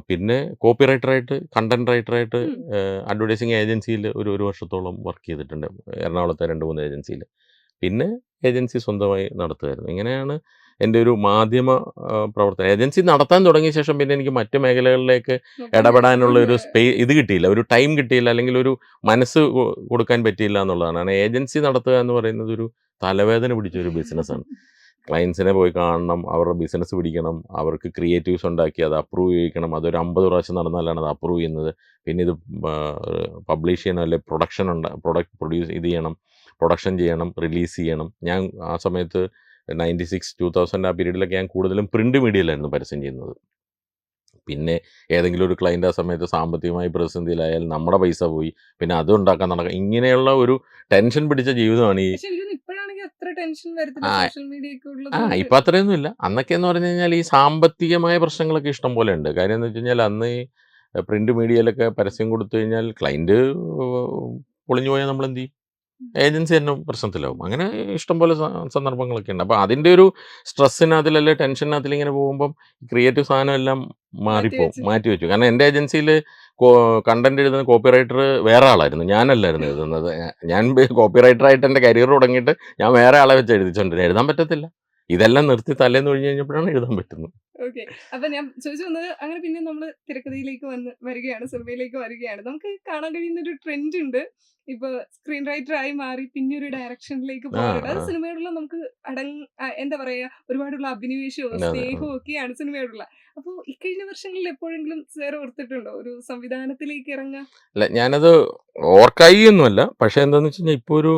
പിന്നെ കോപ്പി റൈറ്ററായിട്ട്, കണ്ടന്റ് റൈറ്ററായിട്ട് ഉം. അഡ്വർടൈസിങ് ഏജൻസിയിൽ ഒരു വർഷത്തോളം വർക്ക് ചെയ്തിട്ടുണ്ട്. എറണാകുളത്തെ 2-3 ഏജൻസിയിൽ. പിന്നെ ഏജൻസി സ്വന്തമായി നടത്തുമായിരുന്നു. ഇങ്ങനെയാണ് എൻ്റെ ഒരു മാധ്യമ പ്രവർത്തനം. ഏജൻസി നടത്താൻ തുടങ്ങിയ ശേഷം പിന്നെ എനിക്ക് മറ്റ് മേഖലകളിലേക്ക് നോക്കാൻ ഇടപെടാനുള്ള ഒരു പറ്റില്ല. ഇത് കിട്ടിയില്ല, ഒരു ടൈം കിട്ടിയില്ല, അല്ലെങ്കിൽ ഒരു മനസ്സ് കൊടുക്കാൻ പറ്റിയില്ല എന്നുള്ളതാണ്. കാരണം ഏജൻസി നടത്തുക എന്ന് പറയുന്നത് ഒരു തലവേദന പിടിച്ച ഒരു ബിസിനസ്സാണ്. ക്ലയൻസിനെ പോയി കാണണം, അവരുടെ ബിസിനസ് പിടിക്കണം, അവർക്ക് ക്രിയേറ്റീവ്സ് ഉണ്ടാക്കി അത് അപ്രൂവ് ചെയ്യിക്കണം. അതൊരു 50 പ്രാവശ്യം നടന്നാലാണ് അത് അപ്രൂവ് ചെയ്യുന്നത്. പിന്നെ ഇത് പബ്ലിഷ് ചെയ്യണം, അല്ലെങ്കിൽ പ്രൊഡക്റ്റ് പ്രൊഡ്യൂസ് ചെയ്യണം, പ്രൊഡക്ഷൻ ചെയ്യണം, റിലീസ് ചെയ്യണം. ഞാൻ ആ സമയത്ത് 96, 2000 ആ പീരീഡിലൊക്കെ ഞാൻ കൂടുതലും പ്രിന്റ് മീഡിയയിലായിരുന്നു പരസ്യം ചെയ്യുന്നത്. പിന്നെ ഏതെങ്കിലും ഒരു ക്ലയൻറ്റ് ആ സമയത്ത് സാമ്പത്തികമായി പ്രതിസന്ധിയിലായാൽ നമ്മുടെ പൈസ പോയി, പിന്നെ അത് ഉണ്ടാക്കാൻ നടക്കാം. ഇങ്ങനെയുള്ള ഒരു ടെൻഷൻ പിടിച്ച ജീവിതമാണ് ഈ പക്ഷെ എനിക്ക് ഇപ്പോഴാണെങ്കിൽ അത്ര ടെൻഷൻ വരത്തില്ല, ആ സോഷ്യൽ മീഡിയ ഒക്കെ ഉള്ളത് കൊണ്ട്. ഇപ്പം അത്രയൊന്നും ഇല്ല. അന്നൊക്കെ എന്ന് പറഞ്ഞു കഴിഞ്ഞാൽ ഈ സാമ്പത്തികമായ പ്രശ്നങ്ങളൊക്കെ ഇഷ്ടം പോലെ ഉണ്ട്. കാര്യം എന്ന് വെച്ച് കഴിഞ്ഞാൽ അന്ന് ഈ പ്രിന്റ് മീഡിയയിലൊക്കെ പരസ്യം കൊടുത്തു കഴിഞ്ഞാൽ ക്ലയൻറ്റ് പൊളിഞ്ഞു പോയാൽ നമ്മൾ എന്ത് ചെയ്യും? ഏജൻസി തന്നെ പ്രശ്നത്തിലാവും. അങ്ങനെ ഇഷ്ടംപോലെ സന്ദർഭങ്ങളൊക്കെ ഉണ്ട്. അപ്പോൾ അതിൻ്റെ ഒരു സ്ട്രെസ്സിനകത്തിൽ, അല്ലെങ്കിൽ ടെൻഷനകത്തിൽ ഇങ്ങനെ പോകുമ്പം ക്രിയേറ്റീവ് സാധനം എല്ലാം മാറിപ്പോവും, മാറ്റിവെച്ച്. മാറ്റി വെച്ചു. കാരണം എൻ്റെ ഏജൻസിയിൽ കണ്ടന്റ് എഴുതുന്ന കോപ്പി റൈറ്റർ വേറെ ആളായിരുന്നു, ഞാനല്ലായിരുന്നു എഴുതുന്നത്. ഞാൻ കോപ്പി റൈറ്ററായിട്ട് എൻ്റെ കരിയർ തുടങ്ങിയിട്ട് ഞാൻ വേറെ ആളെ വെച്ച് എഴുതിച്ചോണ്ടിരുന്നത്. എഴുതാൻ പറ്റത്തില്ല. ഇതെല്ലാം നിർത്തി തലേന്ന് ഒഴിഞ്ഞ് കഴിഞ്ഞപ്പോഴാണ് എഴുതാൻ പറ്റുന്നത്. ഓക്കെ. അപ്പൊ ഞാൻ ചോദിച്ചു വന്നത്, അങ്ങനെ പിന്നെ നമ്മൾ തിരക്കഥയിലേക്ക് വരികയാണ്, സിനിമയിലേക്ക് വരികയാണ്. നമുക്ക് കാണാൻ കഴിയുന്ന ഒരു ട്രെൻഡ് ഉണ്ട്. ഇപ്പൊ സ്ക്രീൻ റൈറ്റർ ആയി മാറി പിന്നെ ഒരു ഡയറക്ഷനിലേക്ക് ആ പോകാറുണ്ട്. അത് ആ സിനിമയോടുള്ള നമുക്ക് എന്താ പറയാ, ഒരുപാടുള്ള അഭിനിവേശവും അതെ സ്നേഹവും ഒക്കെയാണ് സിനിമയോടുള്ള. അപ്പൊ ഇക്കഴിഞ്ഞ വർഷങ്ങളിൽ എപ്പോഴെങ്കിലും സാർ ഓർത്തിട്ടുണ്ടോ ഒരു സംവിധാനത്തിലേക്ക് ഇറങ്ങാൻ? അല്ല, ഞാനത് ഓർക്കായി ഒന്നുമല്ല. പക്ഷേ എന്താണെന്ന് വെച്ച് കഴിഞ്ഞാൽ ഇപ്പോൾ ഒരു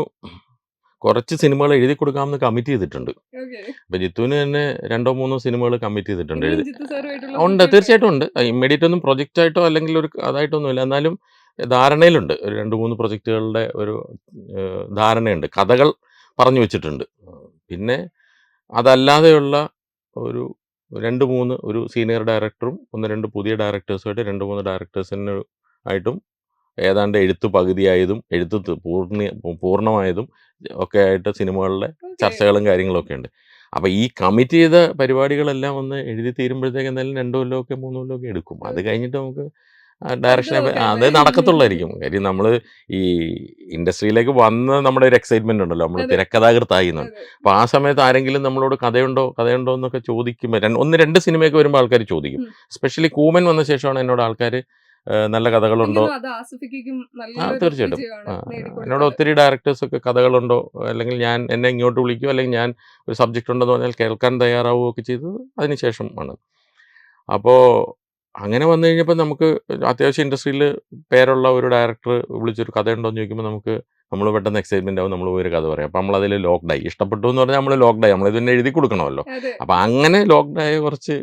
കുറച്ച് സിനിമകൾ എഴുതി കൊടുക്കാമെന്ന് കമ്മിറ്റ് ചെയ്തിട്ടുണ്ട്. ഓക്കെ. ഇപ്പം ജിത്തുവിന് തന്നെ 2-3 സിനിമകൾ കമ്മിറ്റ് ചെയ്തിട്ടുണ്ട്. ഇനിയും ജിത്തു സാറുമായിട്ടുള്ള ഉണ്ട്, കൂട്ടുകെട്ട്. തീർച്ചയായിട്ടും ഉണ്ട്. ഇമ്മീഡിയറ്റ് ഒന്നും പ്രൊജക്റ്റായിട്ടോ അല്ലെങ്കിൽ ഒരു അതായിട്ടൊന്നുമില്ല. എന്നാലും ധാരണയിലുണ്ട്. ഒരു 2-3 പ്രൊജക്റ്റുകളുടെ ഒരു ധാരണയുണ്ട്. കഥകൾ പറഞ്ഞു വെച്ചിട്ടുണ്ട്. പിന്നെ അതല്ലാതെയുള്ള ഒരു 2-3 ഒരു സീനിയർ ഡയറക്ടറും 1-2 പുതിയ ഡയറക്ടേഴ്സുമായിട്ട് 2-3 ഡയറക്ടേഴ്സിന് ആയിട്ടും ഏതാണ്ട് എഴുത്ത് പകുതിയായതും എഴുത്ത് പൂർണ്ണമായതും ഒക്കെ ആയിട്ട് സിനിമകളുടെ ഓക്കെ. ചർച്ചകളും കാര്യങ്ങളൊക്കെ ഉണ്ട്. അപ്പോൾ ഈ കമ്മിറ്റ് ചെയ്ത പരിപാടികളെല്ലാം ഒന്ന് എഴുതി തീരുമ്പോഴത്തേക്ക് എന്തായാലും 2 കൊല്ലമൊക്കെ 3 കൊല്ലമൊക്കെ എടുക്കും. അത് ഓക്കെ. കഴിഞ്ഞിട്ട് നമുക്ക് അത് ഡയറക്ഷനെ അത് നോക്കാല്ലേ? നടക്കത്തുള്ളായിരിക്കും. കാര്യം നമ്മൾ ഈ ഇൻഡസ്ട്രിയിലേക്ക് വന്ന് നമ്മുടെ ഒരു എക്സൈറ്റ്മെന്റ് ഉണ്ടല്ലോ, നമ്മൾ അതെ. തിരക്കഥാകൃത്തായി എന്ന്. അതെ. അപ്പോൾ ആ സമയത്ത് ആരെങ്കിലും നമ്മളോട് കഥയുണ്ടോ എന്നൊക്കെ ചോദിക്കുമ്പോൾ 1-2 സിനിമയൊക്കെ വരുമ്പോൾ ആൾക്കാർ ചോദിക്കും. ഉം. സ്പെഷ്യലി കൂമൻ വന്ന ശേഷമാണ് എന്നോട് ആൾക്കാർ നല്ല എനിക്ക് കഥകളുണ്ടോ. തോന്നുന്നു അത് ആസിഫിക്കും നല്ലൊരു തീർച്ചയായിട്ടും. വിജയമാണ് എന്നോട് നേടിക്കൊടുത്തത്. ഒത്തിരി ഡയറക്ടേഴ്സൊക്കെ കഥകളുണ്ടോ, അല്ലെങ്കിൽ എന്നെ ഇങ്ങോട്ട് വിളിക്കുകയോ അല്ലെങ്കിൽ ഞാൻ ഒരു സബ്ജക്റ്റ് ഉണ്ടെന്ന് പറഞ്ഞാൽ കേൾക്കാൻ തയ്യാറാവുകയൊക്കെ ചെയ്തത് അതിന് ശേഷം ആണ്. അപ്പോൾ അങ്ങനെ വന്നു കഴിഞ്ഞപ്പോൾ നമുക്ക് അത്യാവശ്യം ഇൻഡസ്ട്രിയിൽ പേരുള്ള ഒരു ഡയറക്ടർ വിളിച്ചൊരു കഥയുണ്ടോ എന്ന് ചോദിക്കുമ്പോൾ നമ്മൾ പെട്ടെന്ന് എക്സൈറ്റ്മെൻ്റ് ആവും. നമ്മൾ ഒരു കഥ പറയാം. അപ്പോൾ നമ്മളതിൽ ലോക്ക്ഡായി. ഇഷ്ടപ്പെട്ടു എന്ന് പറഞ്ഞാൽ നമ്മൾ ലോക്ക്ഡായി. നമ്മളിത് തന്നെ എഴുതി കൊടുക്കണമല്ലോ. അതെ. അപ്പോൾ അങ്ങനെ ലോക്ക്ഡായ കുറച്ച്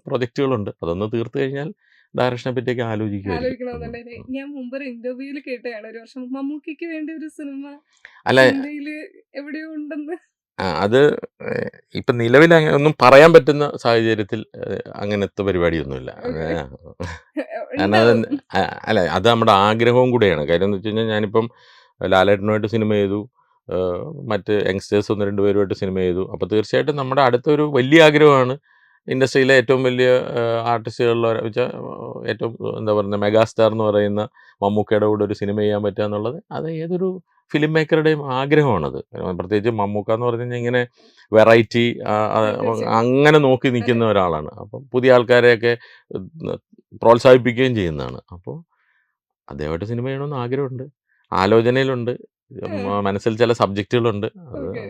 പ്രൊജക്റ്റുകളുണ്ട്. അതൊന്ന് തീർത്ത് കഴിഞ്ഞാൽ ഡയറക്ഷനെ പറ്റിയൊക്കെ ആലോചിക്കുമായിരിക്കും. ആലോചിക്കണമെന്നുണ്ടെങ്കിൽ ഞാൻ മുമ്പ് ഒരു ഇന്റർവ്യൂവിൽ കേട്ടതാണ്, ഒരു വർഷം മമ്മൂക്കിക്ക് വേണ്ടി ഒരു സിനിമ അല്ല, ഇന്ത്യയില് എവിടെയോ ഉണ്ടെന്ന്. അത് ഇപ്പം നിലവിൽ ഒന്നും പറയാൻ പറ്റുന്ന സാഹചര്യത്തിൽ അങ്ങനത്തെ പരിപാടിയൊന്നുമില്ല. ഓക്കെ. കാരണം അത് ഉണ്ടാവും. അല്ല, അത് നമ്മുടെ ആഗ്രഹവും കൂടെയാണ്. കാര്യം എന്ന് വെച്ച് കഴിഞ്ഞാൽ ഞാനിപ്പം ലാലേട്ടനുമായിട്ട് സിനിമ ചെയ്തു, മറ്റ് യങ്സ്റ്റേഴ്സ് 1-2 പേരുമായിട്ട് സിനിമ ചെയ്തു. അപ്പോൾ തീർച്ചയായിട്ടും നമ്മുടെ അടുത്തൊരു വലിയ ആഗ്രഹമാണ് ഇൻഡസ്ട്രിയിലെ ഏറ്റവും വലിയ ആർട്ടിസ്റ്റുകളിൽ വെച്ചാൽ ഏറ്റവും എന്താ പറയുക മെഗാസ്റ്റാർ എന്ന് പറയുന്ന മമ്മൂക്കയുടെ കൂടെ ഒരു സിനിമ ചെയ്യാൻ പറ്റുക എന്നുള്ളത് അത് ഏതൊരു ഫിലിം മേക്കറുടെയും ആഗ്രഹമാണത്. പ്രത്യേകിച്ച് മമ്മൂക്ക എന്ന് പറഞ്ഞു കഴിഞ്ഞാൽ ഇങ്ങനെ വെറൈറ്റി തീർച്ചയായും. അങ്ങനെ നോക്കി അതെ. നിൽക്കുന്ന ഒരാളാണ്. അപ്പം പുതിയ ആൾക്കാരെയൊക്കെ പ്രോത്സാഹിപ്പിക്കുകയും ചെയ്യുന്നതാണ്. അപ്പോൾ അദ്ദേഹമായിട്ട് സിനിമ ചെയ്യണമെന്ന് ആഗ്രഹമുണ്ട്, ആലോചനയിലുണ്ട്, മനസ്സിൽ ചില സബ്ജക്റ്റുകളുണ്ട്. അത് ഓക്കെ.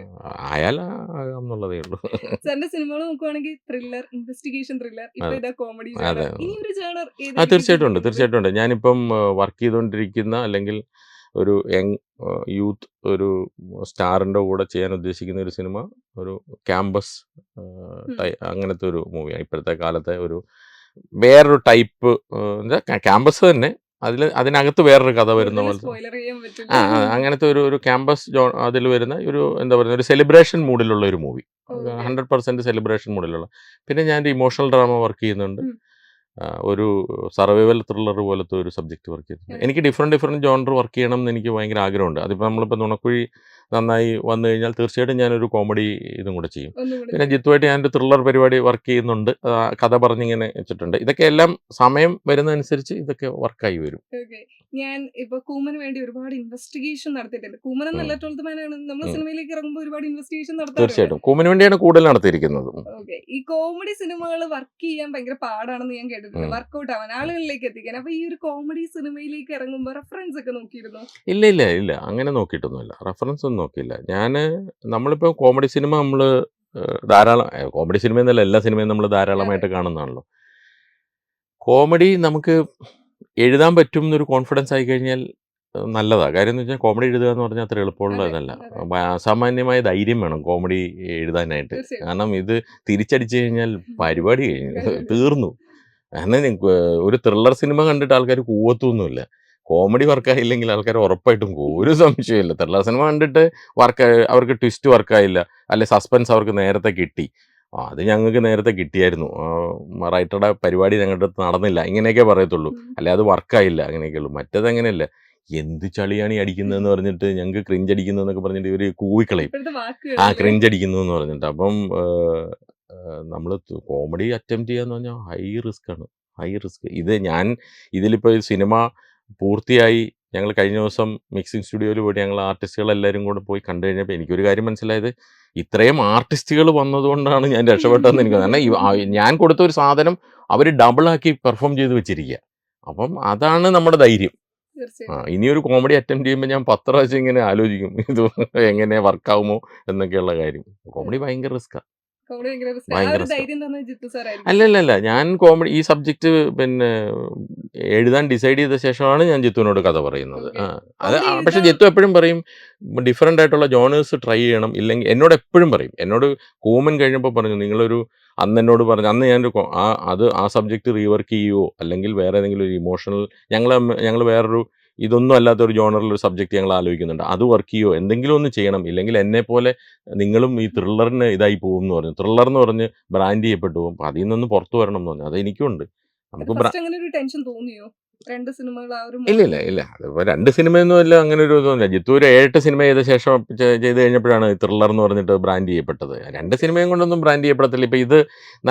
ആയാൽ ആകാം എന്നുള്ളതേ ഉള്ളൂ. സാറിന്റെ സിനിമകൾ നോക്കുവാണെങ്കിൽ ത്രില്ലർ, ഇൻവെസ്റ്റിഗേഷൻ ത്രില്ലർ, ഇപ്പൊ അതെ ഇതാ കോമഡി അതെ ജാണർ. ഇനി ഒരു ജാണർ തീർച്ചയായിട്ടും ഉണ്ട്, ഏതായിരിക്കും? തീർച്ചയായിട്ടും ഉണ്ട്. ഞാനിപ്പം വർക്ക് ചെയ്തുകൊണ്ടിരിക്കുന്ന അല്ലെങ്കിൽ ഒരു യങ് യൂത്ത് ഒരു സ്റ്റാറിൻ്റെ കൂടെ ചെയ്യാൻ ഉദ്ദേശിക്കുന്ന ഒരു സിനിമ ഒരു ക്യാമ്പസ് അങ്ങനത്തെ ഒരു മൂവിയാണ്. ഇപ്പോഴത്തെ കാലത്തെ ഒരു വേറൊരു ടൈപ്പ് ക്യാമ്പസ് തന്നെ, അതിനകത്ത് വേറൊരു കഥ വരുന്ന കൂടുതൽ പോലെ സ്പോയിലർ ചെയ്യാൻ ആ പറ്റില്ല. അങ്ങനത്തെ ഒരു ക്യാമ്പസ് അതിൽ വരുന്ന ഒരു എന്താ പറയുക ഒരു സെലിബ്രേഷൻ മൂഡിലുള്ള ഒരു മൂവി. ഓക്കെ. 100% സെലിബ്രേഷൻ മൂഡിലുള്ള. പിന്നെ ഞാൻ ഒരു ഇമോഷണൽ ഡ്രാമ വർക്ക് ചെയ്യുന്നുണ്ട്. ഉം. ഒരു സർവൈവൽ ത്രില്ലർ പോലത്തെ ഒരു സബ്ജക്റ്റ് വർക്ക് ചെയ്തിട്ടുണ്ട്. എനിക്ക് ഡിഫറെൻറ്റ് ജോണർ വർക്ക് ചെയ്യണം എന്ന് എനിക്ക് ഭയങ്കര ആഗ്രഹമുണ്ട്. അതിപ്പോൾ നമ്മളിപ്പോൾ നുണക്കുഴി നന്നായി വന്നു കഴിഞ്ഞാൽ തീർച്ചയായിട്ടും ഞാനൊരു കോമഡി ഇതും കൂടെ ചെയ്യും. ഒന്നും കൂടെ പിന്നെ ചെയ്യും. ജിത്തുവായിട്ട് ഞാനൊരു ത്രില്ലർ പരിപാടി വർക്ക് ചെയ്യുന്നുണ്ട്. കഥ പറഞ്ഞിങ്ങനെ വെച്ചിട്ടുണ്ട്. ഇതൊക്കെ എല്ലാം സമയം വരുന്നതനുസരിച്ച് ഇതൊക്കെ വർക്കായി വരും. ഓക്കെ. ഞാൻ ഇപ്പൊ കൂമന് വേണ്ടി ഒരുപാട് ഇൻവെസ്റ്റിഗേഷൻ നടത്തിയിട്ടുണ്ട്. കൂമൻ എന്നല്ല, 12th മാനാണ് നമ്മൾ ഉം. സിനിമയിലേക്ക് ഇറങ്ങുമ്പോൾ ഒരുപാട് ഇൻവെസ്റ്റിഗേഷൻ നടത്താറുണ്ട്. തീർച്ചയായിട്ടും കൂമിന് വേണ്ടിയാണ് കൂടുതൽ നടത്തിയിരിക്കുന്നത്. ഓക്കെ. ഈ കോമഡി സിനിമകൾ വർക്ക് ചെയ്യാൻ ഭയങ്കര പാടാണെന്ന് ഞാൻ കേട്ടിട്ടുണ്ട്. വർക്കൗട്ട് ആവാൻ, ആളുകളിലേക്ക് എത്തിക്കാൻ. അപ്പൊ ഈ ഒരു കോമഡി സിനിമയിലേക്ക് ഇറങ്ങുമ്പോൾ റെഫറൻസ് ഒക്കെ നോക്കിയിരുന്നോ? ഇല്ല അങ്ങനെ നോക്കിയിട്ടൊന്നുമില്ല. റെഫറൻസ് ഒന്നും നോക്കിയില്ല. നമ്മളിപ്പോൾ കോമഡി സിനിമ നമ്മൾ ധാരാളം കോമഡി സിനിമ എന്നല്ല എല്ലാ സിനിമയും നമ്മൾ ധാരാളമായിട്ട് കാണുന്നതാണല്ലോ. കോമഡി നമുക്ക് എഴുതാൻ പറ്റും എന്നൊരു കോൺഫിഡൻസ് ആയി കഴിഞ്ഞാൽ നല്ലതാണ്. കാര്യം എന്ന് വെച്ചാൽ കോമഡി എഴുതുക എന്ന് പറഞ്ഞാൽ അത്ര എളുപ്പമുള്ള അതെ, ഇതല്ല. അതെ. അസാമാന്യമായ ധൈര്യം വേണം കോമഡി എഴുതാനായിട്ട്. തീർച്ചയായും. കാരണം ഇത് തിരിച്ചടിച്ചു കഴിഞ്ഞാൽ പരിപാടി കഴിഞ്ഞു, കഴിഞ്ഞു. തീർന്നു. കാരണം ഒരു ത്രില്ലർ സിനിമ കണ്ടിട്ട് ആൾക്കാർ കൂവത്തൊന്നുമില്ല. കോമഡി വർക്കായില്ലെങ്കിൽ ആൾക്കാർ ഉറപ്പായിട്ടും പോവും. ഒരു സംശയമില്ല. ത്രില്ലർ സിനിമ കണ്ടിട്ട് അവർക്ക് ട്വിസ്റ്റ് വർക്കായില്ല, അല്ലെ സസ്പെൻസ് അവർക്ക് നേരത്തെ കിട്ടി. അത് ഞങ്ങൾക്ക് നേരത്തെ കിട്ടിയായിരുന്നു, റൈറ്ററുടെ പരിപാടി ഞങ്ങളുടെ അടുത്ത് നടന്നില്ല, ഇങ്ങനെയൊക്കെ പറയത്തുള്ളൂ. അല്ലെ അത് വർക്കായില്ല, അങ്ങനെയൊക്കെയുള്ളൂ. മറ്റേത് അങ്ങനെയല്ല. എന്ത് ചളിയാണ് ഈ അടിക്കുന്നതെന്ന് പറഞ്ഞിട്ട് ഞങ്ങൾക്ക് ക്രിഞ്ച് അടിക്കുന്നു എന്നൊക്കെ പറഞ്ഞിട്ട് ഇവർ കൂവിക്കളയും. ഇപ്പോഴത്തെ ആ വാക്കുകൾ ക്രിഞ്ച് അടിക്കുന്നു എന്ന് പറഞ്ഞിട്ട്. അപ്പം നമ്മൾ കോമഡി അറ്റംപ്റ്റ് ചെയ്യാന്ന് പറഞ്ഞാൽ ഹൈ റിസ്ക് ആണ്. ഇതിലിപ്പോൾ സിനിമ പൂർത്തിയായി ഞങ്ങൾ കഴിഞ്ഞ ദിവസം മിക്സിംഗ് സ്റ്റുഡിയോയിൽ പോയിട്ട് ഞങ്ങൾ ആർട്ടിസ്റ്റുകളെല്ലാവരും കൂടെ പോയി കണ്ടു കഴിഞ്ഞപ്പോൾ എനിക്കൊരു കാര്യം മനസ്സിലായത്, ഇത്രയും ആർട്ടിസ്റ്റുകൾ വന്നതുകൊണ്ടാണ് ഞാൻ രക്ഷപ്പെട്ടതെന്ന് എനിക്ക് തോന്നുന്നത്. കാരണം ഞാൻ കൊടുത്ത ഒരു സാധനം അവർ ഡബിളാക്കി പെർഫോം ചെയ്ത് വെച്ചിരിക്കുക. അപ്പം അതാണ് നമ്മുടെ ധൈര്യം. തീർച്ചയായും. ഇനിയൊരു കോമഡി അറ്റംപ്റ്റ് ചെയ്യുമ്പോൾ ഞാൻ 10 പ്രാവശ്യം ഇങ്ങനെ ആലോചിക്കും, ഇത് എങ്ങനെ വർക്കാവുമോ എന്നൊക്കെയുള്ള കാര്യം. കോമഡി ഭയങ്കര റിസ്ക്കാണ്. കോമഡി ഭയങ്കര റിസ്ക്. ആ ഭയങ്കര ഒരു റിസ്ക്കാണ്. ധൈര്യം തന്നെ ജിത്തു സാർ ആയിരിക്കും. അല്ലല്ല ഞാൻ കോമഡി ഈ സബ്ജക്റ്റ് പിന്നെ എഴുതാൻ ഡിസൈഡ് ചെയ്ത ശേഷമാണ് ഞാൻ ജിത്തുവിനോട് കഥ പറയുന്നത്. ഓക്കെ. അത് കോമഡി പക്ഷെ എഴുതാൻ ജിത്തു എപ്പോഴും പറയും ഡിഫറെൻ്റ് ആയിട്ടുള്ള ജോണേഴ്സ് ട്രൈ ചെയ്യണം. ഇല്ലെങ്കിൽ എന്നോട് എപ്പോഴും പറയും, എന്നോട് കൂമൻ കഴിഞ്ഞപ്പോൾ പറഞ്ഞു, അന്ന് എന്നോട് പറഞ്ഞു, അന്ന് ഞാനൊരു ആ സബ്ജക്റ്റ് റീവർക്ക് ചെയ്യുമോ അല്ലെങ്കിൽ വേറെ ഏതെങ്കിലും ഒരു ഇമോഷണൽ ഞങ്ങൾ വേറൊരു ഇതൊന്നും അല്ലാത്തൊരു ജോണറിൽ ഒരു സബ്ജക്റ്റ് ഞങ്ങൾ ആലോചിക്കുന്നുണ്ട്, അത് വർക്ക് ചെയ്യുമോ, എന്തെങ്കിലും ഒന്ന് ചെയ്യണം, ഇല്ലെങ്കിൽ എന്നെപ്പോലെ നിങ്ങളും ഈ ത്രില്ലറിന് ഇതായി പോകും എന്ന് പറഞ്ഞു. ത്രില്ലർ എന്ന് പറഞ്ഞ് ബ്രാൻഡ് ചെയ്യപ്പെട്ടു പോകും. അപ്പം അതിൽ നിന്ന് പുറത്തു വരണം എന്ന് പറഞ്ഞു. അത് എനിക്കുണ്ട്. നമുക്ക് ഫസ്റ്റ് അങ്ങനെ ഒരു ടെൻഷൻ തോന്നിയോ? 2 സിനിമകൾ ആ ഒരു ഇല്ല അതിപ്പോൾ 2 സിനിമയൊന്നും അല്ല, അങ്ങനെ ഒരു ഇതൊന്നുമില്ല. ജിത്തു ഒരു 7 സിനിമ ചെയ്ത ശേഷം ചെയ്ത് കഴിഞ്ഞപ്പോഴാണ് ത്രില്ലർ എന്ന് പറഞ്ഞിട്ട് ബ്രാൻഡ് ചെയ്യപ്പെട്ടത്. 2 സിനിമയും കൊണ്ടൊന്നും ബ്രാൻഡ് ചെയ്യപ്പെടത്തില്ല. ഇപ്പം ഇത്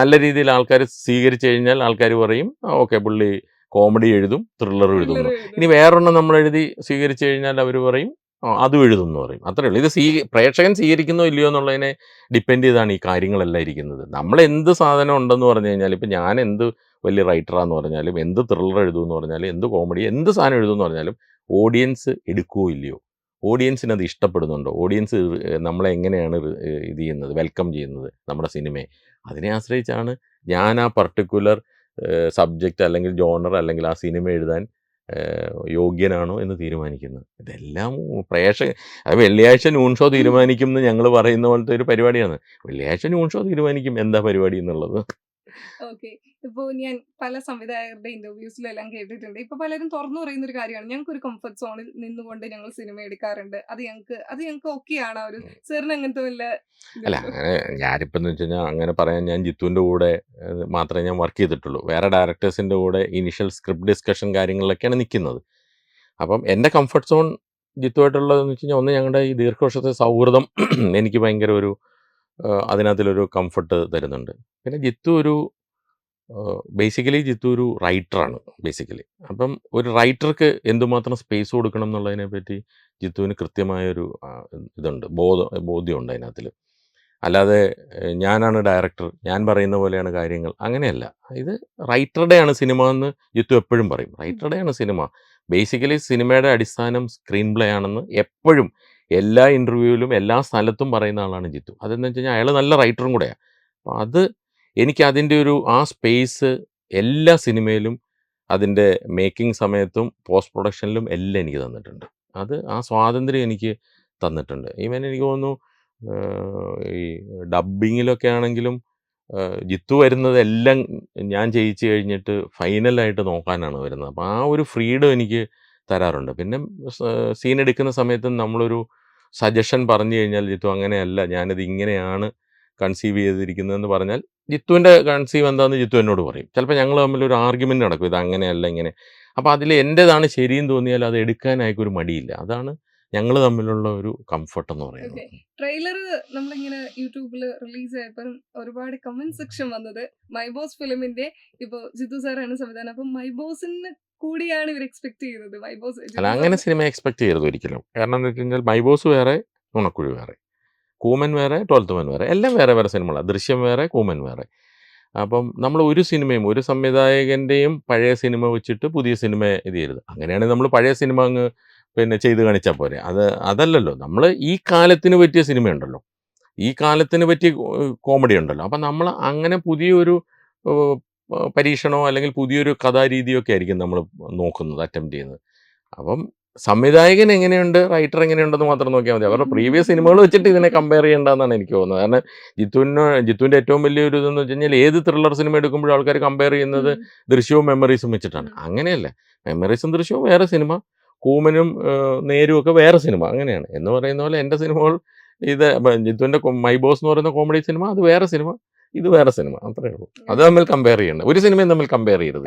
നല്ല രീതിയിൽ ആൾക്കാർ സ്വീകരിച്ചു കഴിഞ്ഞാൽ ആൾക്കാർ പറയും ഓക്കെ പുള്ളി കോമഡി എഴുതും ത്രില്ലറും എഴുതും ത്രില്ലർ എന്ന്. ഇനി എഴുതും. വേറൊരെണ്ണം നമ്മൾ എഴുതി സ്വീകരിച്ചു കഴിഞ്ഞാൽ അവർ പറയും അതും എഴുതും എന്ന് പറയും. അത്രേ ഉള്ളൂ. ഇത് പ്രേക്ഷകൻ സ്വീകരിക്കുന്നോ ഇല്ലയോ എന്നുള്ളതിനെ ഡിപ്പെൻഡ് ചെയ്താണ് ഈ കാര്യങ്ങളെല്ലാം ഇരിക്കുന്നത്. നമ്മൾ എന്ത് സാധനം ഉണ്ടെന്ന് പറഞ്ഞു കഴിഞ്ഞാൽ, ഇപ്പം ഞാൻ എന്ത് വലിയ റൈറ്ററാന്ന് പറഞ്ഞാലും, എന്ത് ത്രില്ലർ എഴുതുമെന്ന് പറഞ്ഞാലും, എന്ത് കോമഡി എന്ത് സാധനം എഴുതുമെന്ന് പറഞ്ഞാലും ഓഡിയൻസ് എടുക്കുകയോ ഇല്ലയോ, ഓഡിയൻസിന് അത് ഇഷ്ടപ്പെടുന്നുണ്ടോ, ഓഡിയൻസ് നമ്മളെ എങ്ങനെയാണ് ഇത് ചെയ്യുന്നത്, വെൽക്കം ചെയ്യുന്നത് നമ്മുടെ സിനിമയെ, അതിനെ ആശ്രയിച്ചാണ് ഞാൻ ആ പർട്ടിക്കുലർ സബ്ജക്റ്റ് അല്ലെങ്കിൽ ജോണർ അല്ലെങ്കിൽ ആ സിനിമ എഴുതാൻ യോഗ്യനാണോ എന്ന് തീരുമാനിക്കുന്നത്. ഇതെല്ലാം അത് വെള്ളിയാഴ്ച നൂൺ ഷോ തീരുമാനിക്കും എന്ന് ഞങ്ങൾ പറയുന്ന പോലത്തെ ഒരു പരിപാടിയാണ്. വെള്ളിയാഴ്ച നൂൺ ഷോ തീരുമാനിക്കും എന്താ പരിപാടി എന്നുള്ളത്. ഓക്കെ. ഇപ്പൊ ഞാൻ പല സംവിധായകരുടെ ഇന്റർവ്യൂസിലെല്ലാം കേട്ടിട്ടുണ്ട്. ഇപ്പൊ പലരും തുറന്നു പറയുന്ന ഒരു കാര്യമാണ്, ഞങ്ങൾക്ക് ഒരു കംഫർട്ട് സോണിൽ നിന്നുകൊണ്ട് ഞങ്ങൾ സിനിമ എടുക്കാറുണ്ട്, അത് ഞങ്ങൾക്ക് ഓക്കെയാണ്. ഒരു സാറിന് അങ്ങനത്തെ വല്ല അല്ല അങ്ങനെ ഞാനിപ്പോൾ എന്ന് വെച്ച് കഴിഞ്ഞാൽ അങ്ങനെ പറയാൻ ഞാൻ ജിത്തുവിൻ്റെ കൂടെ മാത്രമേ ഞാൻ വർക്ക് ചെയ്തിട്ടുള്ളൂ. വേറെ ഡയറക്ടേഴ്സിൻ്റെ കൂടെ ഇനിഷ്യൽ സ്ക്രിപ്റ്റ് ഡിസ്കഷൻ കാര്യങ്ങളിലൊക്കെയാണ് നിൽക്കുന്നത്. അപ്പം എൻ്റെ കംഫർട്ട് സോൺ ജിത്തുമായിട്ടുള്ളതെന്ന് വെച്ച് കഴിഞ്ഞാൽ, ഒന്ന് ഞങ്ങളുടെ ഈ ദീർഘവർഷത്തെ സൗഹൃദം എനിക്ക് ഭയങ്കര ഒരു അതിനകത്തിലൊരു കംഫർട്ട് തരുന്നുണ്ട്. പിന്നെ ജിത്തു ഒരു റൈറ്ററാണ് ബേസിക്കലി. അപ്പം ഒരു റൈറ്റർക്ക് എന്തുമാത്രം സ്പേസ് കൊടുക്കണം എന്നുള്ളതിനെ പറ്റി ജിത്തുവിന് കൃത്യമായൊരു ഇതുണ്ട്, ബോധ്യമുണ്ട് അതിനകത്തിൽ. അല്ലാതെ ഞാനാണ് ഡയറക്ടർ, ഞാൻ പറയുന്ന പോലെയാണ് കാര്യങ്ങൾ, അങ്ങനെയല്ല. ഇത് റൈറ്ററുടെയാണ് സിനിമ എന്ന് ജിത്തു എപ്പോഴും പറയും. റൈറ്ററുടെയാണ് സിനിമ. ബേസിക്കലി സിനിമയുടെ അടിസ്ഥാനം സ്ക്രീൻ പ്ലേ ആണെന്ന് എപ്പോഴും എല്ലാ ഇൻ്റർവ്യൂവിലും എല്ലാ സ്ഥലത്തും പറയുന്ന ആളാണ് ജിത്തു. അതെന്ന് വെച്ച് കഴിഞ്ഞാൽ അയാൾ നല്ല റൈറ്ററും കൂടെയാണ്. അപ്പോൾ എനിക്ക് അതിൻ്റെ ആ സ്പേസ് എല്ലാ സിനിമയിലും അതിൻ്റെ മേക്കിംഗ് സമയത്തും പോസ്റ്റ് പ്രൊഡക്ഷനിലും എല്ലാം എനിക്ക് തന്നിട്ടുണ്ട്. ആ സ്വാതന്ത്ര്യം എനിക്ക് തന്നിട്ടുണ്ട്. ഈവൻ എനിക്ക് തോന്നുന്നു ഈ ഡബ്ബിങ്ങിലൊക്കെ ആണെങ്കിലും ജിത്തു വരുന്നതെല്ലാം ഞാൻ ചെയ്യിച്ച് കഴിഞ്ഞിട്ട് ഫൈനലായിട്ട് നോക്കാനാണ് വരുന്നത്. അപ്പോൾ ആ ഒരു ഫ്രീഡം എനിക്ക് തരാറുണ്ട്. പിന്നെ സീൻ എടുക്കുന്ന സമയത്ത് നമ്മളൊരു സജഷൻ പറഞ്ഞു കഴിഞ്ഞാൽ ജിത്തു അങ്ങനെയല്ല, ഞാനിത് ഇങ്ങനെയാണ് കൺസീവ് ചെയ്തിരിക്കുന്നതെന്ന് പറഞ്ഞാൽ ജിത്തുവിൻ്റെ കൺസീവ് എന്താണെന്ന് ജിത്തു എന്നോട് പറയും. ചിലപ്പോൾ ഞങ്ങൾ തമ്മിലൊരു ആർഗ്യുമെൻ്റ് നടക്കും, ഇത് അങ്ങനെയല്ല ഇങ്ങനെ. അപ്പോൾ അതിൽ എൻ്റേതാണ് ശരിയെന്ന് തോന്നിയാൽ അത് എടുക്കാനായിക്കൊരു മടിയില്ല. അതാണ് ഞങ്ങൾ തമ്മിലുള്ള ഒരു കംഫർട്ട് എന്ന് പറയുന്നത്. ട്രെയിലർ നമ്മളിങ്ങനെ യൂട്യൂബിൽ റിലീസ് ആയപ്പോൾ ഒരുപാട് കമന്റ് സെക്ഷൻ വന്നത് മൈ ബോസ് ഫിലിമിന്റെ ഇപ്പോൾ ജിത്തു സാറാണ് സംവിധാനം, അപ്പം മൈ ബോസിന് കൂടിയാണ് ഇവർ എക്സ്പെക്ട് ചെയ്തത്. മൈ ബോസ് അല്ല, അങ്ങനെ സിനിമ എക്സ്പെക്ട് ചെയ്യരുത് ഒരിക്കലും. കാരണം എന്താ വെച്ച് കഴിഞ്ഞാൽ മൈ ബോസ് വേറെ, നുണക്കുഴി വേറെ, കൂമൻ വേറെ, 12th Man വേറെ, എല്ലാം വേറെ വേറെ സിനിമകളാണ്. ദൃശ്യം വേറെ, കൂമൻ വേറെ. അപ്പം നമ്മൾ ഒരു സിനിമയും ഒരു സംവിധായകൻ്റെയും പഴയ സിനിമ വെച്ചിട്ട് പുതിയ സിനിമ ഇത് ചെയ്യരുത്. അങ്ങനെയാണെങ്കിൽ നമ്മൾ പഴയ സിനിമ അങ്ങ് പിന്നെ ചെയ്ത് കാണിച്ചാൽ പോരെ. അതല്ലല്ലോ. നമ്മൾ ഈ കാലത്തിന് പറ്റിയ സിനിമയുണ്ടല്ലോ, ഈ കാലത്തിന് പറ്റിയ കോമഡി ഉണ്ടല്ലോ. അപ്പം നമ്മൾ അങ്ങനെ പുതിയൊരു പരീക്ഷണമോ അല്ലെങ്കിൽ പുതിയൊരു കഥാരീതിയോ ഒക്കെ ആയിരിക്കും നമ്മൾ നോക്കുന്നത്, അറ്റംപ്റ്റ് ചെയ്യുന്നത്. അപ്പം സംവിധായകൻ എങ്ങനെയുണ്ട്, റൈറ്റർ എങ്ങനെയുണ്ടെന്ന് മാത്രം നോക്കിയാൽ മതി. അവരുടെ പ്രീവിയസ് സിനിമകൾ വെച്ചിട്ട് ഇതിനെ കമ്പയർ ചെയ്യേണ്ടതെന്നാണ് എനിക്ക് തോന്നുന്നത്. കാരണം ജിത്തുവിൻ്റെ ഏറ്റവും വലിയൊരു ഇതെന്ന് വെച്ച് കഴിഞ്ഞാൽ ഏത് ത്രില്ലർ സിനിമ എടുക്കുമ്പോഴും ആൾക്കാർ കമ്പയർ ചെയ്യുന്നത് ദൃശ്യവും മെമ്മറീസും വെച്ചിട്ടാണ്. അങ്ങനെയല്ല, മെമ്മറീസും ദൃശ്യവും വേറെ സിനിമ, കൂമനും നേരും ഒക്കെ വേറെ സിനിമ. അങ്ങനെയാണ് എന്ന് പറയുന്ന പോലെ എൻ്റെ സിനിമകൾ ഇത് ജിത്തുവിൻ്റെ മൈ ബോസ് എന്ന് പറയുന്ന കോമഡി സിനിമ അത് വേറെ സിനിമ, ഇത് വേറെ സിനിമ, അത്രേ ഉള്ളൂ. അത് തമ്മിൽ കമ്പയർ ചെയ്യണ്ട, ഒരു സിനിമയും തമ്മിൽ കമ്പയർ ചെയ്യരുത്.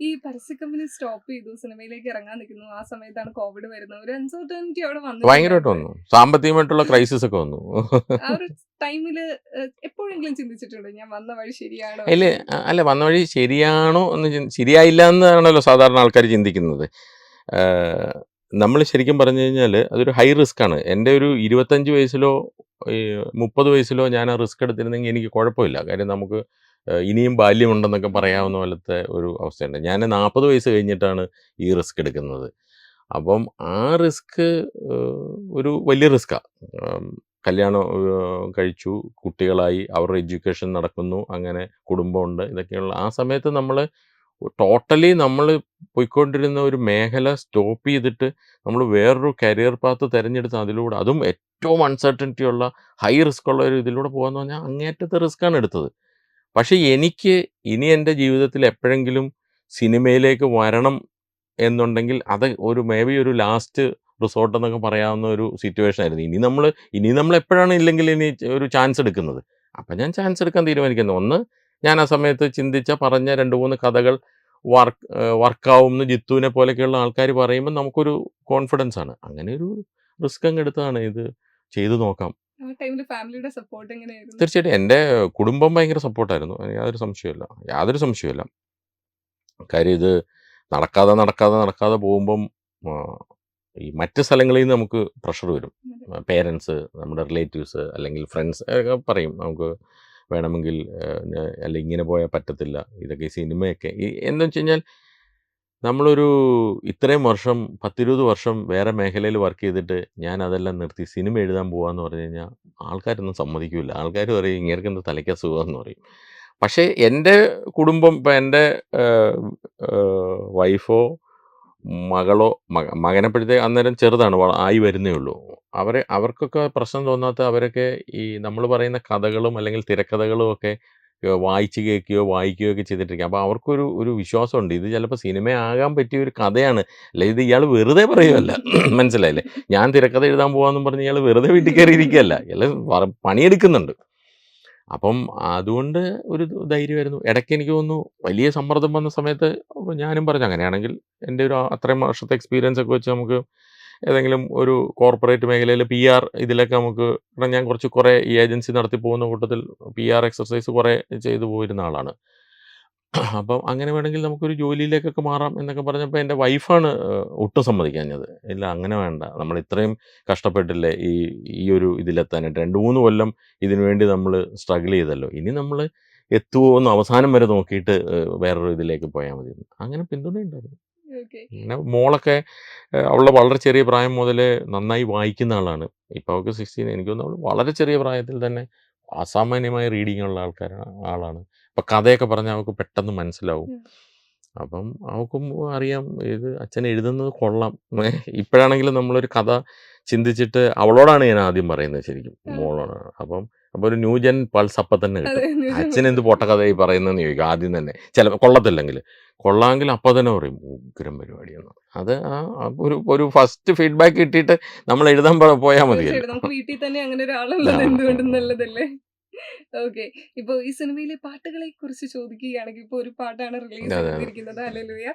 ഈ പരസ്യ കമ്പനി സ്റ്റോപ്പ് ചെയ്തു, സിനിമയിലേക്ക് ഇറങ്ങാൻ നിൽക്കുന്നു, ആ സമയത്താണ് കോവിഡ് വരുന്നത്, ഒരു അൺസർട്ടനിറ്റി അവിടെ വന്നു, ഭയങ്കരമായിട്ട് വന്നു, സാമ്പത്തികമായിട്ടുള്ള ക്രൈസിസ് ഒക്കെ വന്നു. ആ ഒരു ടൈമില് എപ്പോഴെങ്കിലും ചിന്തിച്ചിട്ടുണ്ടോ ഞാൻ വന്ന വഴി ശരിയാണോ? അല്ല, വന്ന വഴി ശരിയാണോ എന്ന് ശരിയായില്ല എന്നാണല്ലോ സാധാരണ ആൾക്കാർ ചിന്തിക്കുന്നത്. നമ്മൾ ശരിക്കും പറഞ്ഞു കഴിഞ്ഞാൽ അതൊരു ഹൈ റിസ്ക് ആണ്. എൻ്റെ ഒരു 25 വയസ്സിലോ 30 വയസ്സിലോ ഞാൻ ആ റിസ്ക് എടുത്തിരുന്നെങ്കിൽ എനിക്ക് കുഴപ്പമില്ല. കാര്യം നമുക്ക് ഇനിയും ബാല്യമുണ്ടെന്നൊക്കെ പറയാവുന്ന പോലത്തെ ഒരു അവസ്ഥയുണ്ട്. ഞാൻ 40 വയസ്സ് കഴിഞ്ഞിട്ടാണ് ഈ റിസ്ക് എടുക്കുന്നത്. അപ്പം ആ റിസ്ക് ഒരു വലിയ റിസ്ക്കാണ്. കല്യാണം കഴിച്ചു, കുട്ടികളായി, അവരുടെ എഡ്യൂക്കേഷൻ നടക്കുന്നു, അങ്ങനെ കുടുംബമുണ്ട്, ഇതൊക്കെയുള്ള ആ സമയത്ത് നമ്മൾ ടോട്ടലി നമ്മൾ പോയിക്കൊണ്ടിരുന്ന ഒരു മേഖല സ്റ്റോപ്പ് ചെയ്തിട്ട് നമ്മൾ വേറൊരു കരിയർ പാത്ത് തിരഞ്ഞെടുത്ത് അതിലൂടെ, അതും ഏറ്റവും അൺസർട്ടനിറ്റി ഉള്ള ഹൈ റിസ്ക് ഉള്ള ഒരു ഇതിലൂടെ പോകാമെന്ന് പറഞ്ഞാൽ അങ്ങേറ്റത്തെ റിസ്ക്കാണ് എടുത്തത്. പക്ഷേ എനിക്ക് ഇനി എൻ്റെ ജീവിതത്തിൽ എപ്പോഴെങ്കിലും സിനിമയിലേക്ക് വരണം എന്നുണ്ടെങ്കിൽ അത് ഒരു മേബി ഒരു ലാസ്റ്റ് റിസോർട്ട് എന്നൊക്കെ പറയാവുന്ന ഒരു സിറ്റുവേഷൻ ആയിരുന്നു. ഇനി നമ്മൾ എപ്പോഴാണ് ഇല്ലെങ്കിൽ ഇനി ഒരു ചാൻസ് എടുക്കുന്നത്. അപ്പം ഞാൻ ചാൻസ് എടുക്കാൻ തീരുമാനിക്കുന്നു. ഒന്ന്, ഞാൻ ആ സമയത്ത് പറഞ്ഞ 2-3 കഥകൾ വർക്കാവും എന്ന് ജിത്തുവിനെ പോലെയൊക്കെയുള്ള ആൾക്കാർ പറയുമ്പോൾ നമുക്കൊരു കോൺഫിഡൻസ് ആണ്. അങ്ങനെ ഒരു റിസ്ക് അങ്ങ് എടുത്തതാണ്, ഇത് ചെയ്തു നോക്കാം. തീർച്ചയായിട്ടും എൻ്റെ കുടുംബം ഭയങ്കര സപ്പോർട്ടായിരുന്നു, യാതൊരു സംശയമില്ല. കാര്യം ഇത് നടക്കാതെ പോകുമ്പം ഈ മറ്റ് സ്ഥലങ്ങളിൽ നിന്ന് നമുക്ക് പ്രഷർ വരും. പേരൻസ്, നമ്മുടെ റിലേറ്റീവ്സ് അല്ലെങ്കിൽ ഫ്രണ്ട്സ് ഒക്കെ പറയും നമുക്ക് വേണമെങ്കിൽ അല്ല ഇങ്ങനെ പോയാൽ പറ്റത്തില്ല, ഇതൊക്കെ സിനിമയൊക്കെ എന്താണെന്ന് വെച്ച് കഴിഞ്ഞാൽ നമ്മളൊരു ഇത്രയും വർഷം 10-20 വർഷം വേറെ മേഖലയിൽ വർക്ക് ചെയ്തിട്ട് ഞാൻ അതെല്ലാം നിർത്തി സിനിമ എഴുതാൻ പോകാമെന്ന് പറഞ്ഞു കഴിഞ്ഞാൽ ആൾക്കാരൊന്നും സമ്മതിക്കില്ല. ആൾക്കാർ പറയും ഇങ്ങേർക്ക് എന്താ തലയ്ക്ക് അസുഖമെന്ന് പറയും. പക്ഷേ എൻ്റെ കുടുംബം, ഇപ്പം എൻ്റെ വൈഫോ മകളോ മകനെപ്പോഴത്തെ അന്നേരം ചെറുതാണ്, ആയി വരുന്നേ ഉള്ളൂ. അവർക്കൊക്കെ പ്രശ്നം തോന്നാത്ത, അവരൊക്കെ ഈ നമ്മൾ പറയുന്ന കഥകളും അല്ലെങ്കിൽ തിരക്കഥകളും ഒക്കെ വായിച്ച് കേൾക്കുകയോ വായിക്കുകയോ ഒക്കെ ചെയ്തിട്ടിരിക്കുക. അപ്പോൾ അവർക്കൊരു വിശ്വാസമുണ്ട്, ഇത് ചിലപ്പോൾ സിനിമയാകാൻ പറ്റിയ ഒരു കഥയാണ്, അല്ല ഇത് ഇയാൾ വെറുതെ പറയുമല്ല. മനസ്സിലായില്ലേ? ഞാൻ തിരക്കഥ എഴുതാൻ പോകാമെന്നും പറഞ്ഞ് ഇയാൾ വെറുതെ വീട്ടിൽ കയറിയിരിക്കുകയല്ല, ഇയാൾ പണിയെടുക്കുന്നുണ്ട്. അപ്പം അതുകൊണ്ട് ഒരു ധൈര്യമായിരുന്നു. ഇടയ്ക്ക് എനിക്ക് തോന്നുന്നു വലിയ സമ്മർദ്ദം വന്ന സമയത്ത് ഞാനും പറഞ്ഞു അങ്ങനെയാണെങ്കിൽ എൻ്റെ ഒരു അത്രയും വർഷത്തെ എക്സ്പീരിയൻസ് ഒക്കെ വെച്ച് നമുക്ക് ഏതെങ്കിലും ഒരു കോർപ്പറേറ്റ് മേഖലയിൽ PR ഇതിലൊക്കെ നമുക്ക്, ഞാൻ കുറേ ഈ ഏജൻസി നടത്തി പോകുന്ന കൂട്ടത്തിൽ PR എക്സർസൈസ് കുറേ ചെയ്തു പോയിരുന്ന ആളാണ്. അപ്പം അങ്ങനെ വേണമെങ്കിൽ നമുക്കൊരു ജോലിയിലേക്കൊക്കെ മാറാം എന്നൊക്കെ പറഞ്ഞപ്പോൾ എൻ്റെ വൈഫാണ് ഒട്ടും സമ്മതിക്കാഞ്ഞത്. ഇല്ല അങ്ങനെ വേണ്ട, നമ്മൾ ഇത്രയും കഷ്ടപ്പെട്ടില്ലേ ഈ ഒരു ഇതിലെത്താനായിട്ട്, 2-3 കൊല്ലം ഇതിനു വേണ്ടി നമ്മൾ സ്ട്രഗിൾ ചെയ്തല്ലോ, ഇനി നമ്മൾ എത്തുമോ എന്ന് അവസാനം വരെ നോക്കിയിട്ട് വേറൊരു ഇതിലേക്ക് പോയാൽ മതി. അങ്ങനെ പിന്തുണയുണ്ടായിരുന്നു. പിന്നെ മോളൊക്കെ അവളുടെ വളരെ ചെറിയ പ്രായം മുതൽ നന്നായി വായിക്കുന്ന ആളാണ്. ഇപ്പോൾ അവൾക്ക് 16, എനിക്ക് തോന്നുന്നു അവൾ വളരെ ചെറിയ പ്രായത്തിൽ തന്നെ അസാമാന്യമായ റീഡിംഗ് ഉള്ള ആളാണ്. അപ്പം കഥയൊക്കെ പറഞ്ഞാൽ അവൾക്ക് പെട്ടെന്ന് മനസ്സിലാവും. അപ്പം അവൾക്കും അറിയാം ഇത് അച്ഛൻ എഴുതുന്നത് കൊള്ളാം. ഇപ്പോഴാണെങ്കിലും നമ്മളൊരു കഥ ചിന്തിച്ചിട്ട് അവളോടാണ് ഞാൻ ആദ്യം പറയുന്നത്, ശരിക്കും മോളോടാണ്. അപ്പം അപ്പോൾ ഒരു ന്യൂജൻ പൾസ് അപ്പം തന്നെ അതെ കിട്ടും. New gen അച്ഛനെന്ത് pulse. പൊട്ടക്കഥയായി പറയുന്നതെന്ന് ചോദിക്കും ആദ്യം തന്നെ. കൊള്ളത്തില്ലെങ്കിൽ. കൊള്ളാമെങ്കിൽ അപ്പം തന്നെ പറയും ഉഗ്രം പരിപാടിയെന്ന്. അത് ഒരു ഫസ്റ്റ് ഫീഡ്ബാക്ക് കിട്ടിയിട്ട് നമ്മൾ എഴുതാൻ പോയാൽ മതിയല്ലോ. തീർച്ചയായിട്ടും നമുക്ക് വീട്ടിൽ തന്നെ അങ്ങനെ ആ, ഒരാളുള്ളത് ആ, എന്തുകൊണ്ടും ആ. നല്ലതല്ലേ. ഓക്കെ. ഇപ്പൊ ഈ സിനിമയിലെ പാട്ടുകളെ കുറിച്ച് ചോദിക്കുകയാണെങ്കിൽ ഇപ്പൊ ഒരു പാട്ടാണ് റിലീസ് അതെ, അതെ. ചെയ്തിരിക്കുന്നത് ഹല്ലേലൂയ.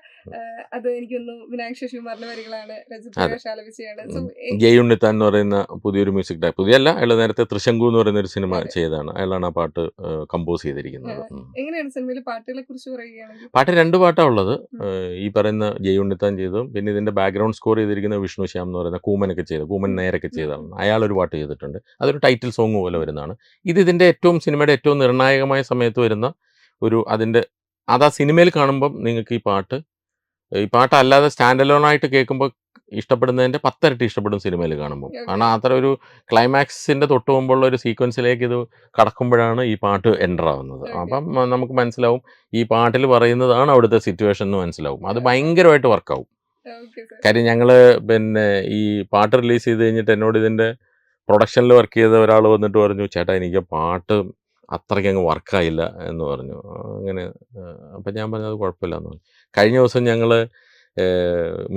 അത് എനിക്ക് തോന്നുന്നു വിനായക് ശശികുമാറിന്റെ വരികളാണ്, രജിത് അതെ. പ്രകാശ് ആലപിച്ചതാണ്. സോ ജയ് ഉണ്ണിത്താൻ എന്ന് പറയുന്ന പുതിയൊരു മ്യൂസിക് ഡയറക്ടർ, പുതിയല്ല, അയാൾ നേരത്തെ തൃശങ്കു എന്ന് പറയുന്ന ഒരു സിനിമ അതെ. ചെയ്തതാണ്. അയാളാണ് ആ പാട്ട് കമ്പോസ് ചെയ്തിരിക്കുന്നത്. എങ്ങനെയാണ് സിനിമയിലെ പാട്ടുകളെ കുറിച്ച് പറയുകയാണെങ്കിൽ? പാട്ട് 2 പാട്ടാ ഉള്ളത്. ഉം. ഈ പറയുന്ന ജയ് ഉണ്ണിത്താൻ ചെയ്തതും പിന്നെ ഇതിന്റെ ബാക്ക്ഗ്രൗണ്ട് സ്കോർ ചെയ്തിരിക്കുന്ന വിഷ്ണു ശ്യാം എന്ന് പറയുന്ന കൂമനൊക്കെ ചെയ്ത, കൂമൻ ഉം. നേരൊക്കെ ഉം. ചെയ്തതാണ്. അയാളൊരു പാട്ട് ചെയ്തിട്ടുണ്ട്. അതൊരു ടൈറ്റിൽ സോങ് പോലെ വരുന്നതാണ്. ഇതിന്റെ സിനിമയുടെ ഏറ്റവും നിർണായകമായ സമയത്ത് വരുന്ന അതിന്റെ അത് ആ സിനിമയിൽ കാണുമ്പം നിങ്ങൾക്ക് ഈ പാട്ടല്ലാതെ സ്റ്റാൻഡ് അലോൺ ആയിട്ട് കേൾക്കുമ്പോൾ ഇഷ്ടപ്പെടുന്നതിന്റെ 10 ഇരട്ടി ഇഷ്ടപ്പെടും സിനിമയിൽ കാണുമ്പോൾ. ഓക്കെ. കാരണം അത്ര ഒരു ക്ലൈമാക്സിന്റെ തൊട്ട് മുമ്പുള്ള ഒരു സീക്വൻസിലേക്ക് ഇത് കടക്കുമ്പോഴാണ് ഈ പാട്ട് എൻ്റർ ആവുന്നത്. ഓക്കെ. അപ്പം നമുക്ക് മനസ്സിലാവും ഈ പാട്ടിൽ പറയുന്നതാണ് അവിടുത്തെ സിറ്റുവേഷൻ എന്ന് മനസ്സിലാവും. അത് ഭയങ്കരമായിട്ട് വർക്കാവും. Okay sir. കാര്യം ഞങ്ങൾ പിന്നെ ഈ പാട്ട് റിലീസ് ചെയ്ത് കഴിഞ്ഞിട്ട് എന്നോട് ഇതിന്റെ പ്രൊഡക്ഷനിൽ വർക്ക് ചെയ്ത ഒരാൾ വന്നിട്ട് പറഞ്ഞു, ചേട്ടാ എനിക്ക് പാട്ട് അത്രയ്ക്ക് അങ്ങ് വർക്കായില്ല എന്ന് പറഞ്ഞു. അങ്ങനെ അപ്പം ഞാൻ പറഞ്ഞത് കുഴപ്പമില്ല എന്ന് പറഞ്ഞു. കഴിഞ്ഞ ദിവസം ഞങ്ങൾ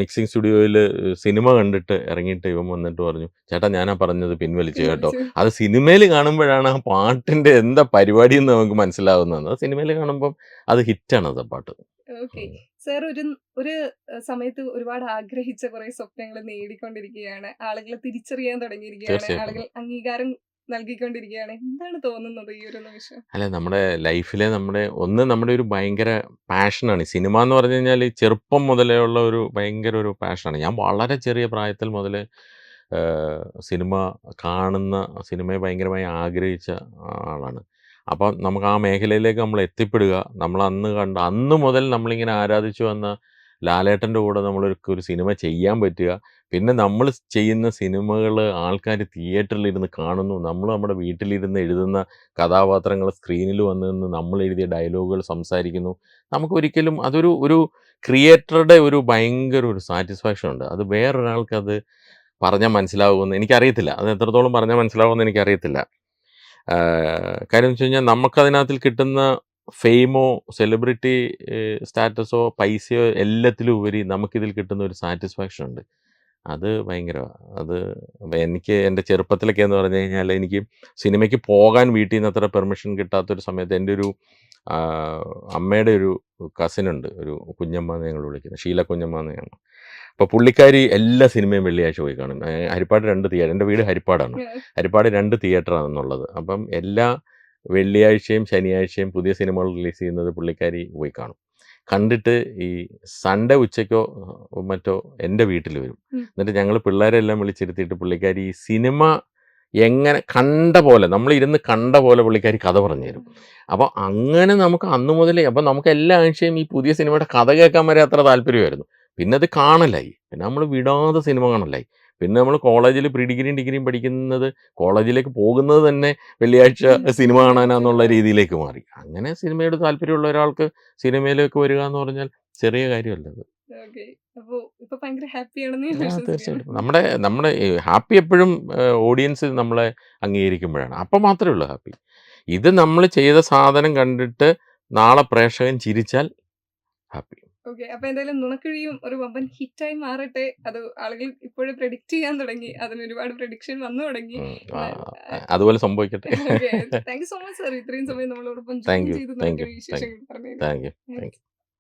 മിക്സിംഗ് സ്റ്റുഡിയോയിൽ സിനിമ കണ്ടിട്ട് ഇറങ്ങിയിട്ട് ഇവൻ വന്നിട്ട് പറഞ്ഞു, ചേട്ടാ ഞാനാ പറഞ്ഞത് പിൻവലിച്ചു കേട്ടോ. പിൻവലിച്ചു. അത് സിനിമയിൽ കാണുമ്പോഴാണ് ആ പാട്ടിന്റെ എന്താ പരിപാടി എന്ന് നമുക്ക് മനസ്സിലാവുന്നത്. അത് സിനിമയിൽ കാണുമ്പം അത് ഹിറ്റാണ് അത് പാട്ട്. ഓക്കെ. സർ ഒരു സമയത്ത് ഒരുപാട് ആഗ്രഹിച്ച കുറെ സ്വപ്നങ്ങൾ നേടിക്കൊണ്ടിരിക്കുകയാണ്. ആളുകളെ തിരിച്ചറിയാൻ തുടങ്ങിയിരിക്കുകയാണ്. തീർച്ചയായിട്ടും. ആളുകൾ അംഗീകാരം നൽകിക്കൊണ്ടിരിക്കുകയാണ്. എന്താണ് തോന്നുന്നത് ഈ ഒരു നിമിഷം? അല്ല, നമ്മുടെ ലൈഫിലെ നമ്മുടെ ഒരു ഭയങ്കര പാഷനാണ്. ഈ സിനിമ എന്ന് പറഞ്ഞു കഴിഞ്ഞാൽ ചെറുപ്പം മുതലേ ഉള്ള ഒരു ഭയങ്കര ഒരു പാഷനാണ്. ഞാൻ വളരെ ചെറിയ പ്രായത്തിൽ മുതലേ സിനിമ കാണുന്ന, സിനിമയെ ഭയങ്കരമായി ആഗ്രഹിച്ച ആളാണ്. അപ്പം നമുക്ക് ആ മേഖലയിലേക്ക് നമ്മൾ എത്തിപ്പെടുക, നമ്മൾ അന്ന് മുതൽ നമ്മളിങ്ങനെ ആരാധിച്ചു വന്ന ലാലേട്ടൻ്റെ കൂടെ ഒരു സിനിമ ചെയ്യാൻ പറ്റുക, പിന്നെ നമ്മൾ ചെയ്യുന്ന സിനിമകൾ ആൾക്കാർ തിയേറ്ററിലിരുന്ന് കാണുന്നു, നമ്മൾ നമ്മുടെ വീട്ടിലിരുന്ന് എഴുതുന്ന കഥാപാത്രങ്ങൾ സ്ക്രീനിൽ വന്ന് നിന്ന് നമ്മൾ എഴുതിയ ഡയലോഗുകൾ സംസാരിക്കുന്നു. നമുക്കൊരിക്കലും ഒരു ക്രിയേറ്ററുടെ ഭയങ്കര ഒരു സാറ്റിസ്ഫാക്ഷൻ ഉണ്ട്. അത് വേറൊരാൾക്കത് പറഞ്ഞാൽ മനസ്സിലാവുമെന്ന് എനിക്കറിയത്തില്ല. അത് എത്രത്തോളം പറഞ്ഞാൽ മനസ്സിലാവുമെന്ന് എനിക്കറിയത്തില്ല. കാര്യം എന്ന് വെച്ച് കഴിഞ്ഞാൽ നമുക്കതിനകത്തിൽ കിട്ടുന്ന ഫെയിമോ സെലിബ്രിറ്റി സ്റ്റാറ്റസോ പൈസയോ എല്ലാത്തിലും ഉപരി നമുക്കിതിൽ കിട്ടുന്ന ഒരു സാറ്റിസ്ഫാക്ഷൻ ഉണ്ട്. അത് ഭയങ്കരമാണ്. അത് എനിക്ക് എൻ്റെ ചെറുപ്പത്തിലൊക്കെ എന്ന് പറഞ്ഞു കഴിഞ്ഞാൽ എനിക്ക് സിനിമയ്ക്ക് പോകാൻ വീട്ടിൽ നിന്ന് അത്ര പെർമിഷൻ കിട്ടാത്തൊരു സമയത്ത് എൻ്റെ അമ്മയുടെ ഒരു കസിനുണ്ട്, ഒരു കുഞ്ഞമ്മ എന്ന് ഞങ്ങൾ വിളിക്കുന്നത്, ഷീല കുഞ്ഞമ്മ എന്നാണ്. അപ്പോൾ പുള്ളിക്കാരി എല്ലാ സിനിമയും വെള്ളിയാഴ്ച പോയി കാണും. ഹരിപ്പാട് 2 തിയേറ്റർ, എൻ്റെ വീട് ഹരിപ്പാടാണ്. ഹരിപ്പാട് 2 തിയേറ്ററാണെന്നുള്ളത്. അപ്പം എല്ലാ വെള്ളിയാഴ്ചയും ശനിയാഴ്ചയും പുതിയ സിനിമകൾ റിലീസ് ചെയ്യുന്നത് പുള്ളിക്കാരി പോയി കാണും. കണ്ടിട്ട് ഈ സൺഡേ ഉച്ചയ്ക്കോ മറ്റോ എൻ്റെ വീട്ടിൽ വരും. എന്നിട്ട് ഞങ്ങൾ പിള്ളേരെല്ലാം വിളിച്ചിരുത്തിയിട്ട് പുള്ളിക്കാരി ഈ സിനിമ എങ്ങനെ നമ്മളിരുന്ന് കണ്ട പോലെ പുള്ളിക്കാരി കഥ പറഞ്ഞു തരും. അപ്പോൾ അങ്ങനെ നമുക്ക് അന്ന് മുതലേ നമുക്ക് എല്ലാ ആഴ്ചയും ഈ പുതിയ സിനിമയുടെ കഥ കേൾക്കാൻ വരെ അത്ര താല്പര്യമായിരുന്നു. പിന്നെ അത് കാണലായി. പിന്നെ നമ്മൾ വിടാതെ സിനിമ കാണലായി. പിന്നെ നമ്മൾ കോളേജിൽ പ്രീ ഡിഗ്രിയും ഡിഗ്രിയും പഠിക്കുന്നത്, കോളേജിലേക്ക് പോകുന്നത് തന്നെ വെള്ളിയാഴ്ച സിനിമ കാണാനാന്നുള്ള രീതിയിലേക്ക് മാറി. അങ്ങനെ സിനിമയോട് താല്പര്യമുള്ള ഒരാൾക്ക് സിനിമയിലേക്ക് വരിക എന്ന് പറഞ്ഞാൽ ചെറിയ കാര്യമല്ല അത്. ഓക്കെ. അപ്പൊ ഇപ്പൊ ഭയങ്കര ഹാപ്പിയാണെന്ന് ഞാൻ വിശ്വസിക്കുകയാണ്. തീർച്ചയായിട്ടും. നമ്മുടെ ഹാപ്പി എപ്പോഴും ഓഡിയൻസ് നമ്മളെ അംഗീകരിക്കുമ്പോഴാണ്. അപ്പം മാത്രമേ ഉള്ളൂ ഹാപ്പി. ഇത് നമ്മൾ ചെയ്ത സാധനം കണ്ടിട്ട് നാളെ പ്രേക്ഷകൻ ചിരിച്ചാൽ ഹാപ്പി. ഓക്കെ. അപ്പൊ എന്തായാലും നുണക്കുഴിയും ഒരു വമ്പൻ ഹിറ്റായി മാറട്ടെ. അത് ആളുകൾ ഇപ്പോഴേ പ്രെഡിക്റ്റ് ചെയ്യാൻ തുടങ്ങി. അതിന് ഒരുപാട് പ്രഡിക്ഷൻ വന്നു തുടങ്ങി. അതുപോലെ സംഭവിക്കട്ടെ. Okay. Thank you so much sir. ഇത്രയും സമയം നമ്മളോടൊപ്പം ജോയിൻ താങ്ക് യു ചെയ്ത് താങ്ക് യു നമുക്ക് വിശേഷങ്ങൾ പറഞ്ഞു. Thank you thank you.